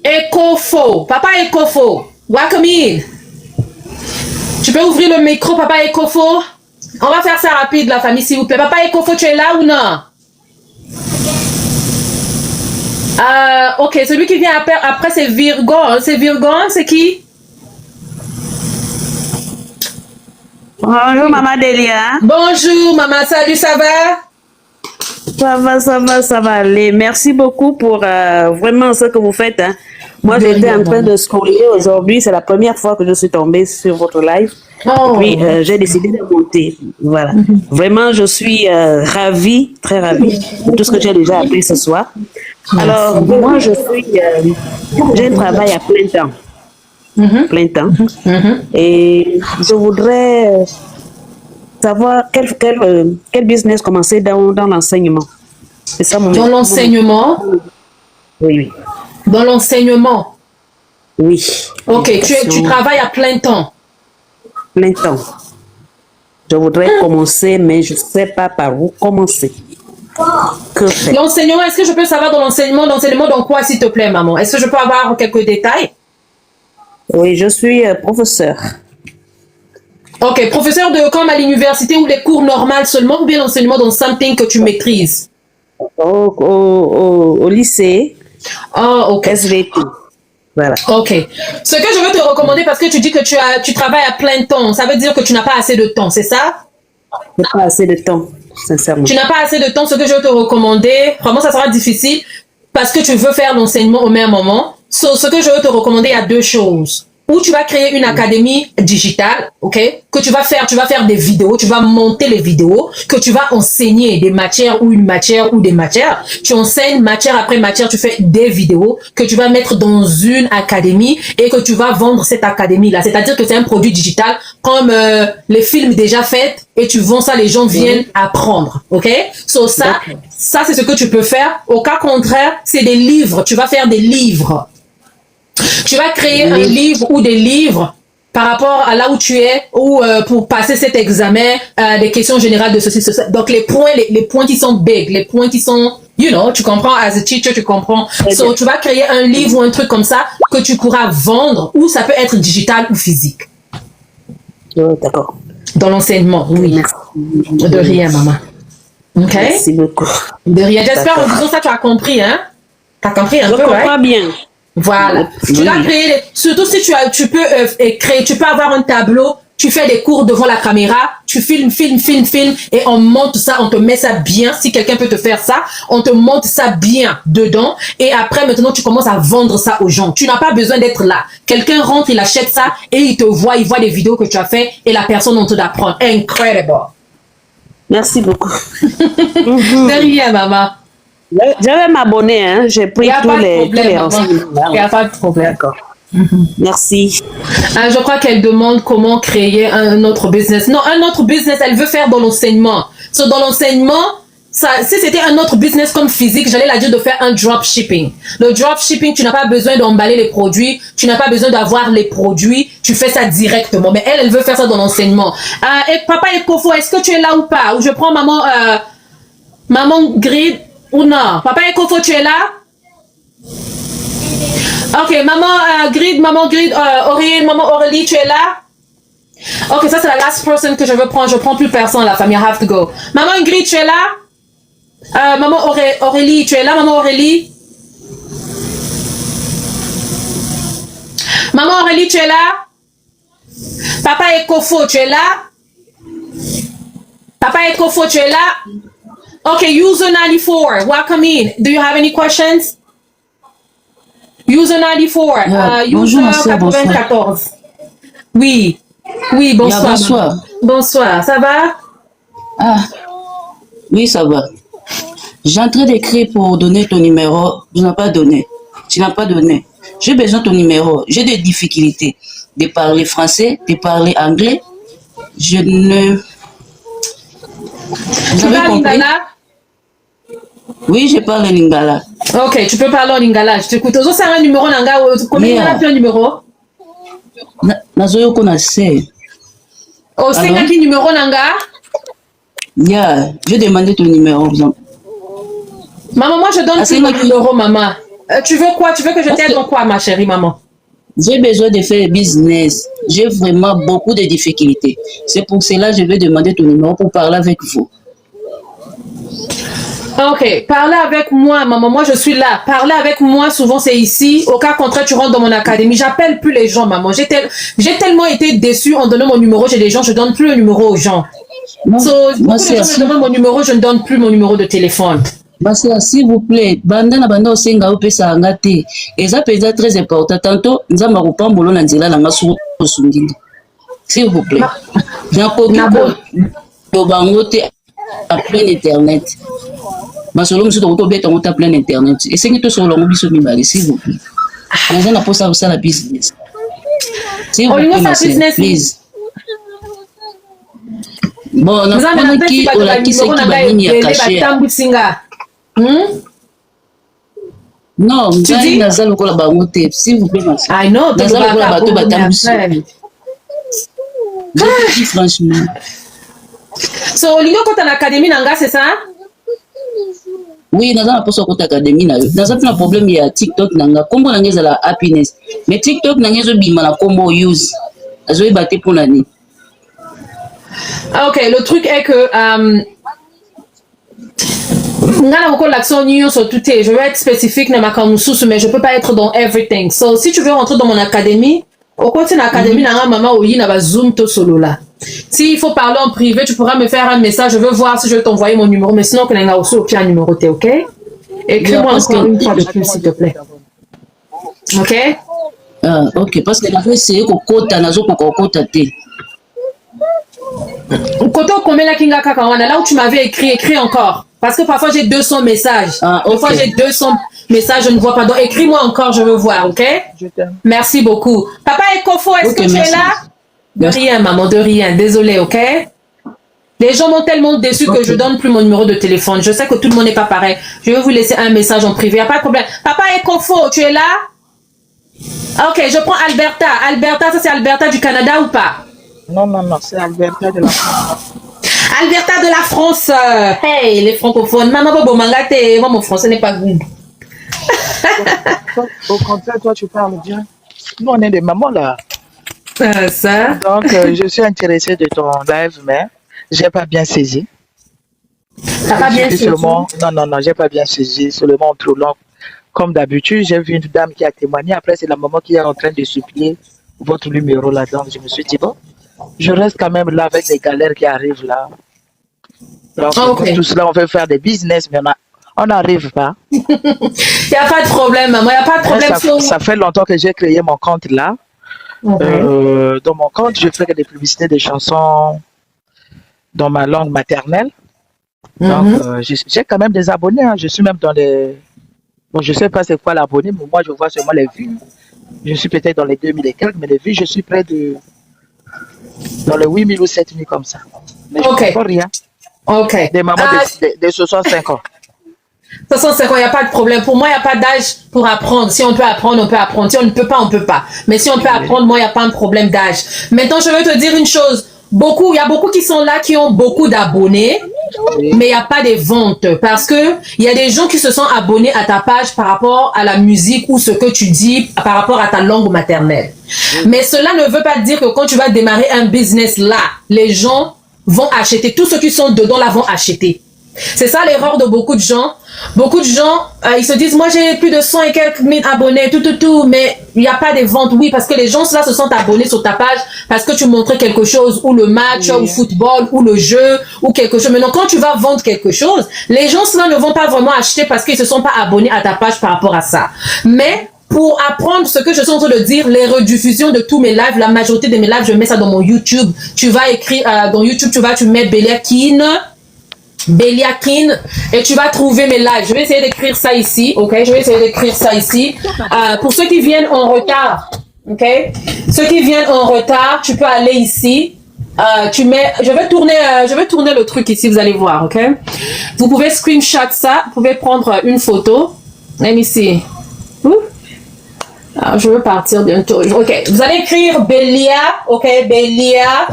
Ecofo, papa Ecofo, welcome in. Tu peux ouvrir le micro, papa Ecofo? On va faire ça rapide, la famille, s'il vous plaît. Papa Ecofo, tu es là ou non? Ok, celui qui vient après c'est Virgon. C'est Virgon, c'est qui? Bonjour, Maman Delia. Bonjour, maman. Salut, ça va? Ça va aller. Merci beaucoup pour vraiment ce que vous faites. Hein. Moi, j'étais en train de scroller aujourd'hui. C'est la première fois que je suis tombée sur votre live. Oh. Puis, j'ai décidé de monter. Voilà. Vraiment, je suis ravie, très ravie de tout ce que j'ai déjà appris ce soir. Alors, moi, j'ai un travail à plein temps. Plein temps. Et je voudrais savoir quel business commencer dans l'enseignement. C'est ça mon... Dans l'enseignement? Oui. Dans l'enseignement? Oui. Ok, tu travailles à plein temps? Plein temps. Je voudrais commencer, mais je ne sais pas par où commencer. Que faire? L'enseignement, est-ce que je peux savoir dans l'enseignement dans quoi, s'il te plaît, maman? Est-ce que je peux avoir quelques détails? Oui, je suis professeur. Ok, professeur comme à l'université ou les cours normaux seulement ou bien l'enseignement dans something que tu maîtrises? Au lycée. Oh, ok. SVT. Voilà. Ok. Ce que je veux te recommander, parce que tu dis que tu travailles à plein temps, ça veut dire que tu n'as pas assez de temps, c'est ça? Je n'ai pas assez de temps, sincèrement. Tu n'as pas assez de temps, ce que je veux te recommander, vraiment ça sera difficile parce que tu veux faire l'enseignement au même moment. Ce que je veux te recommander, il y a deux choses. Ou tu vas créer une académie digitale, ok? Que tu vas faire des vidéos, tu vas monter les vidéos, que tu vas enseigner des matières ou une matière ou des matières. Tu enseignes matière après matière, tu fais des vidéos que tu vas mettre dans une académie et que tu vas vendre cette académie-là. C'est-à-dire que c'est un produit digital comme les films déjà faits et tu vends ça, les gens viennent apprendre, ok? So ça c'est ce que tu peux faire. Au cas contraire, c'est des livres. Tu vas faire des livres. Tu vas créer un livre ou des livres par rapport à là où tu es ou pour passer cet examen, des questions générales de ceci. Donc les points qui sont big, les points qui sont, tu comprends, as a teacher, tu comprends. So tu vas créer un livre ou un truc comme ça que tu pourras vendre ou ça peut être digital ou physique. D'accord. Dans l'enseignement, oui. Merci. De rien, maman. Ok? Merci beaucoup. De rien. J'espère en disant ça, tu as compris, hein? Tu as compris un peu, Je comprends bien. Voilà. Tu dois créer, surtout si tu peux créer, tu peux avoir un tableau, tu fais des cours devant la caméra, tu filmes, et on monte ça, on te met ça bien. Si quelqu'un peut te faire ça, on te monte ça bien dedans. Et après, maintenant, tu commences à vendre ça aux gens. Tu n'as pas besoin d'être là. Quelqu'un rentre, il achète ça et il te voit, il voit des vidéos que tu as fait et la personne, on te l'apprend. Incredible. Merci beaucoup. De rien, maman. Je vais m'abonner, hein. J'ai pris tous les renseignements. Il n'y a pas de problème. D'accord. Merci. Je crois qu'elle demande comment créer un autre business. Non, un autre business, elle veut faire dans l'enseignement. So, dans l'enseignement, si c'était un autre business comme physique, j'allais la dire de faire un dropshipping. Le dropshipping, tu n'as pas besoin d'emballer les produits, tu n'as pas besoin d'avoir les produits, tu fais ça directement. Mais elle veut faire ça dans l'enseignement. Et papa Ecofo, est-ce que tu es là ou pas? Ou je prends maman Grid ou non? Papa Ecofo, tu es là? Ok, maman Grid, Aurélie, maman Aurélie, tu es là? Ok, ça c'est la last person que je veux prendre. Je prends plus personne, la famille. I have to go. Maman Ingrid, tu es là? Maman Aurélie, tu es là, maman Aurélie? Maman Aurélie, tu es là? Papa Ecofo, tu es là? Papa Ecofo, tu es là? Ok, user 94, welcome in. Do you have any questions? User 94, bonjour, user 94. Oui, bonsoir. Bonsoir. Bonsoir, ça va? Ah, oui, ça va. J'ai en train d'écrire pour donner ton numéro. Tu n'as pas donné. Tu n'as pas donné. J'ai besoin de ton numéro. J'ai des difficultés de parler français, de parler anglais. Je ne... Vous Tu avez parles compris? lingala? Oui, je parle lingala. Ok, tu peux parler en lingala. Je t'écoute. Ozo, c'est un numéro nanga. Combien Yeah. il y a plus un numéro? Nazoyo connaissez. Oh, c'est Allô? un numéro nanga? Yeah, j'ai demandé ton numéro. Maman, moi, je donne Ah, plus c'est mon moi. numéro, maman. Tu veux quoi? Tu veux que je Parce t'aide que- dans quoi, ma chérie, maman? J'ai besoin de faire business. J'ai vraiment beaucoup de difficultés. C'est pour cela que je vais demander ton numéro pour parler avec vous. Ok, parlez avec moi, maman. Moi, je suis là. Parlez avec moi, souvent, c'est ici. Au cas contraire, tu rentres dans mon académie. J'appelle plus les gens, maman. J'ai tellement été déçue en donnant mon numéro chez les gens, je donne plus le numéro aux gens. Moi, So, moi beaucoup de c'est gens me assis. demandent mon numéro, je ne donne plus mon numéro de téléphone. S'il vous plaît, banda na banda osenga opesa anga te. Eza penza très important. Tantôt, nzamba kopambolo na nzela langa su osungindi. S'il vous plaît. Nakoki Nabo. ko bango te à plein internet. Masolo musu to beta ngo ta plein internet. Esengi to solo ngo biso mibale, s'il vous plaît. Naza na posa osala business. S'il vous Oh, you plaît, want ma ça sœur, business? please. Bon, Nous avons la naponaki peste olakisaki numéro nanga banini ya ebele cachet. batambusinga. Non, Tu ngai dis? naza lokola bango te, s'il vous plaît, ma sœur. I know, Naza lokola bato batambwisi. Je te dis franchement. So, olingo kota na académie nanga, c'est ça? Oui, naza na poso kota académie na yo. Naza pe na problème ya TikTok nanga. Kombo nanga ezala happiness. Mais TikTok nanga ezobima na kombo use. Azoyeba te mpo na nini. Ok, le truc est que ngana beaucoup l'action sur tout est. Je vais être spécifique dans ma kamususu, mais je peux pas être dans everything. So si tu veux rentrer dans mon académie, au côté de l'académie, nanga maman oyi na ba zoom to solo là. S'il faut parler en privé, tu pourras me faire un message. Je veux voir si je vais t'envoyer mon numéro, mais sinon que nanga aussi au pire numéroté, ok? Écris-moi encore une fois de plus, s'il te plaît. Ok? Ah, ok, parce que nazo essayer kokota, nazokoka kokota te. Côté combien la kinga kaka wana, là où tu m'avais écrit encore. Parce que parfois j'ai 200 messages. Ah, ok. Parfois j'ai 200 messages, je ne vois pas. Donc écris-moi encore, je veux voir, ok? Je t'aime. Merci beaucoup. Papa Ekofo, est-ce Ok, que tu es merci. là? De Merci. rien, maman, de rien. Désolée, ok? Les gens m'ont tellement déçu que Ok. je donne plus mon numéro de téléphone. Je sais que tout le monde n'est pas pareil. Je vais vous laisser un message en privé, y a pas de problème. Papa Ekofo, tu es là? Ok, je prends Alberta. Alberta, ça c'est Alberta du Canada ou pas? Non, non, non, c'est Alberta de la France. Alberta de la France. Hey, les francophones. Maman, bobo, mangate. Moi, mon français n'est pas good. Au contraire, toi, tu parles bien. Nous, on est des mamans là. Ça. Donc, je suis intéressée de ton live, mais j'ai pas bien saisi. T'as pas bien J'ai saisi? seulement... Non, non, non, j'ai pas bien saisi. Seulement trop long. Comme d'habitude, j'ai vu une dame qui a témoigné. Après, c'est la maman qui est en train de supplier votre numéro là. Donc, je me suis dit, bon, je reste quand même là avec les galères qui arrivent là. Donc, Ok. tout cela, on veut faire des business, mais on n'arrive pas. Il n'y a pas de problème, maman. Il n'y a pas de problème. Ça fait longtemps que j'ai créé mon compte là. Dans mon compte, je fais des publicités, des chansons dans ma langue maternelle. Donc, j'ai quand même des abonnés. Hein. Je suis même dans les... Bon, je ne sais pas c'est quoi l'abonné, mais moi, je vois seulement les vues. Je suis peut-être dans les 2000 et quelques, mais les vues, je suis près de... dans les 8000 ou 7000 comme ça. Mais je ne comprends rien. Ok. Des mamans de 65 ans. 65 ans, il n'y a pas de problème. Pour moi, il n'y a pas d'âge pour apprendre. Si on peut apprendre, on peut apprendre. Si on ne peut pas, on ne peut pas. Mais si on peut apprendre, moi, il n'y a pas un problème d'âge. Maintenant, je veux te dire une chose. Il y a beaucoup qui sont là, qui ont beaucoup d'abonnés, mais il n'y a pas de ventes. Parce que il y a des gens qui se sont abonnés à ta page par rapport à la musique ou ce que tu dis par rapport à ta langue maternelle. Mais cela ne veut pas dire que quand tu vas démarrer un business là, les gens vont acheter. Tous ceux qui sont dedans là vont acheter. C'est ça l'erreur de beaucoup de gens. Beaucoup de gens, ils se disent, moi j'ai plus de 100 et quelques mille abonnés, tout, mais il n'y a pas de ventes. Oui, parce que les gens là se sont abonnés sur ta page parce que tu montrais quelque chose, ou le match, ou football, ou le jeu, ou quelque chose. Maintenant, quand tu vas vendre quelque chose, les gens là ne vont pas vraiment acheter parce qu'ils se sont pas abonnés à ta page par rapport à ça. Mais pour apprendre ce que je suis en train de dire, les rediffusions de tous mes lives, la majorité de mes lives, je mets ça dans mon YouTube. Tu vas écrire dans YouTube, tu mets Belekin Beliakin, et tu vas trouver mes lives. Je vais essayer d'écrire ça ici, ok? Je vais essayer d'écrire ça ici. Pour ceux qui viennent en retard, ok? Ceux qui viennent en retard, tu peux aller ici. Je vais tourner le truc ici, vous allez voir, ok? Vous pouvez screenshot ça, vous pouvez prendre une photo. Même ici. Alors, je veux partir bientôt. Ok, vous allez écrire Belia, ok? Belia,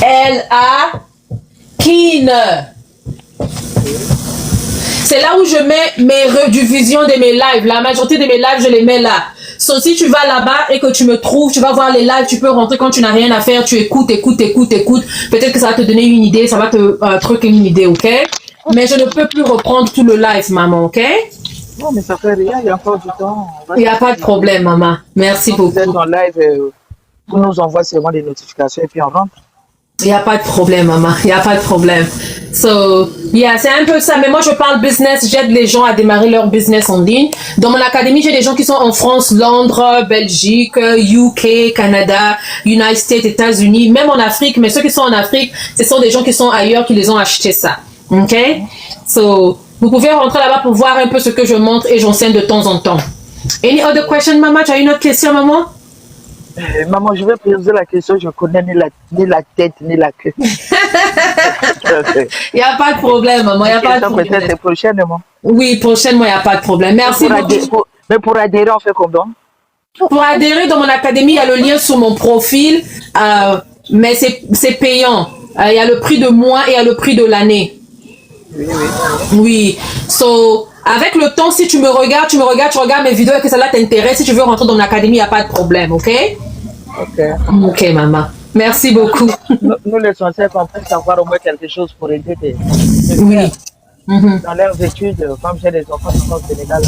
L-A, Kin. C'est là où je mets mes rediffusions de mes lives. La majorité de mes lives, je les mets là. So, si tu vas là-bas et que tu me trouves, tu vas voir les lives, tu peux rentrer quand tu n'as rien à faire, tu écoutes. Peut-être que ça va te donner une idée, ça va te truquer une idée, ok? Mais je ne peux plus reprendre tout le live, maman, ok? Non, mais ça fait rien, il y a encore du temps. Il n'y a pas de problème, maman. Merci beaucoup. Vous êtes en live, on nous envoie seulement des notifications et puis on rentre. Il n'y a pas de problème, maman. Il n'y a pas de problème. So, yeah, c'est un peu ça. Mais moi, je parle business. J'aide les gens à démarrer leur business en ligne. Dans mon académie, j'ai des gens qui sont en France, Londres, Belgique, UK, Canada, United States, États-Unis, même en Afrique. Mais ceux qui sont en Afrique, ce sont des gens qui sont ailleurs qui les ont achetés ça. OK? So, vous pouvez rentrer là-bas pour voir un peu ce que je montre et j'enseigne de temps en temps. Any other question, maman? Tu as une autre question, maman? Maman, je vais poser la question, je connais ni la tête ni la queue. Il n'y a pas de problème, maman, il n'y a pas de problème. Peut-être prochainement. Oui, prochainement, il n'y a pas de problème. Merci beaucoup. Mais pour adhérer, on fait comment? Pour adhérer dans mon académie, il y a le lien sur mon profil, mais c'est payant. Il y a le prix de mois et il y a le prix de l'année. Oui. So, avec le temps, si tu regardes mes vidéos et que cela t'intéresse, si tu veux rentrer dans mon académie, il n'y a pas de problème, ok? Ok, maman. Merci beaucoup. Nous, les Français, on peut savoir au moins quelque chose pour aider des oui. Dans leurs études, comme j'ai des enfants qui sont au Sénégal,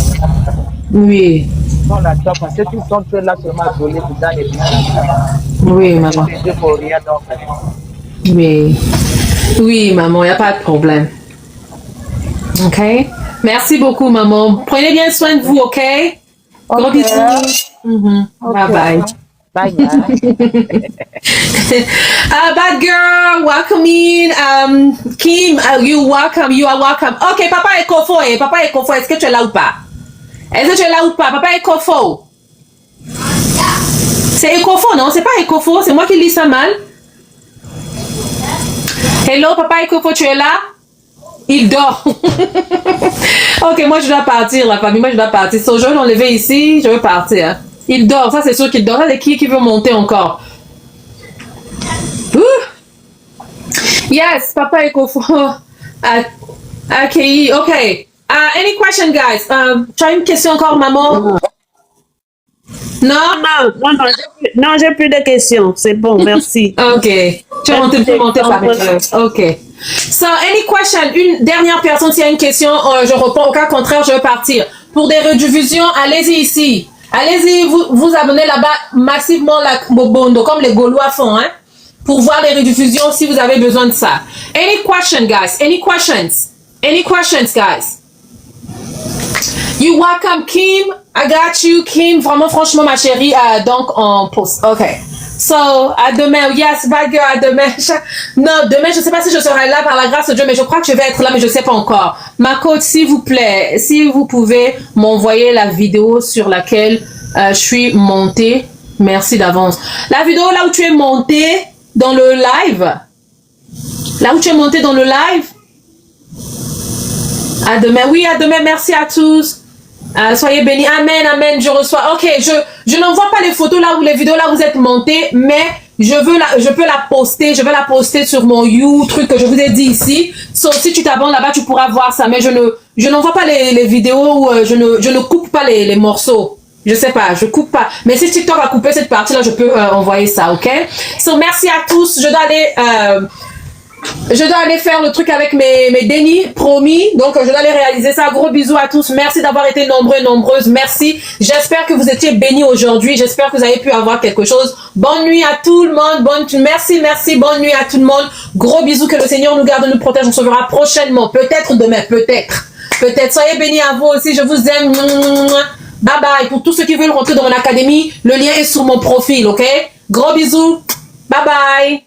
oui. On attend parce que tous sont là seulement à voler dedans et puis oui, maman. pour rien, donc. Oui. Oui, maman, il n'y a pas de problème. Ok? Merci beaucoup, maman. Prenez bien soin de vous, ok? Gros bisous. Bye bye. Bye bye. Bad girl, welcome in. Kim, you are welcome. Ok, papa Ekofo, est-ce que tu es là ou pas? Est-ce que tu es là ou pas? Papa Ekofo. C'est Ekofo, non? C'est pas Ekofo, c'est moi qui lis ça mal. Hello, papa Ekofo, tu es là? Il dort. Ok, moi je dois partir, la famille, moi je dois partir. So, je vais l'enlever ici, je vais partir. Hein. Il dort, ça c'est sûr qu'il dort. Ça c'est qui veut monter encore? Yes, papa Ekofo. Okay, okay. Any question, guys? Tu as une question encore, maman? Non, j'ai plus de questions. C'est bon, merci. Ok. Tu vas monter par ok. So, any question? Une dernière personne, s'il y a une question, je réponds. Au cas contraire, je vais partir. Pour des rediffusions, allez-y ici. Allez-y, vous abonnez là-bas massivement la Bobondo, comme les Gaulois font, hein, pour voir les rediffusions si vous avez besoin de ça. Any question, guys? Any questions? Any questions, guys? You welcome, Kim. I got you, Kim. Vraiment, franchement, ma chérie, donc, on poste. OK. So, à demain. Yes, bad girl, à demain. Non, demain, je sais pas si je serai là par la grâce de Dieu, mais je crois que je vais être là, mais je sais pas encore. Ma coach, s'il vous plaît, si vous pouvez m'envoyer la vidéo sur laquelle je suis montée. Merci d'avance. La vidéo là où tu es montée dans le live. Là où tu es montée dans le live. À demain. Oui, à demain. Merci à tous. Soyez bénis. Amen, amen. Je reçois. Ok, je n'envoie pas les photos là ou les vidéos là où vous êtes montés, mais je peux la poster. Je vais la poster sur mon You, truc que je vous ai dit ici. So, si tu t'abonnes là-bas, tu pourras voir ça. Mais je n'envoie pas les vidéos où je ne coupe pas les morceaux. Je sais pas, je coupe pas. Mais si TikTok a coupé cette partie là, je peux envoyer ça, ok? So, merci à tous. Je dois aller faire le truc avec mes dénis, promis. Donc, je dois aller réaliser ça. Gros bisous à tous. Merci d'avoir été nombreux et nombreuses. Merci. J'espère que vous étiez bénis aujourd'hui. J'espère que vous avez pu avoir quelque chose. Bonne nuit à tout le monde. Merci. Bonne nuit à tout le monde. Gros bisous. Que le Seigneur nous garde, nous protège. On se verra prochainement. Peut-être demain. Peut-être. Soyez bénis à vous aussi. Je vous aime. Bye bye. Pour tous ceux qui veulent rentrer dans mon académie, le lien est sur mon profil, ok? Gros bisous. Bye bye.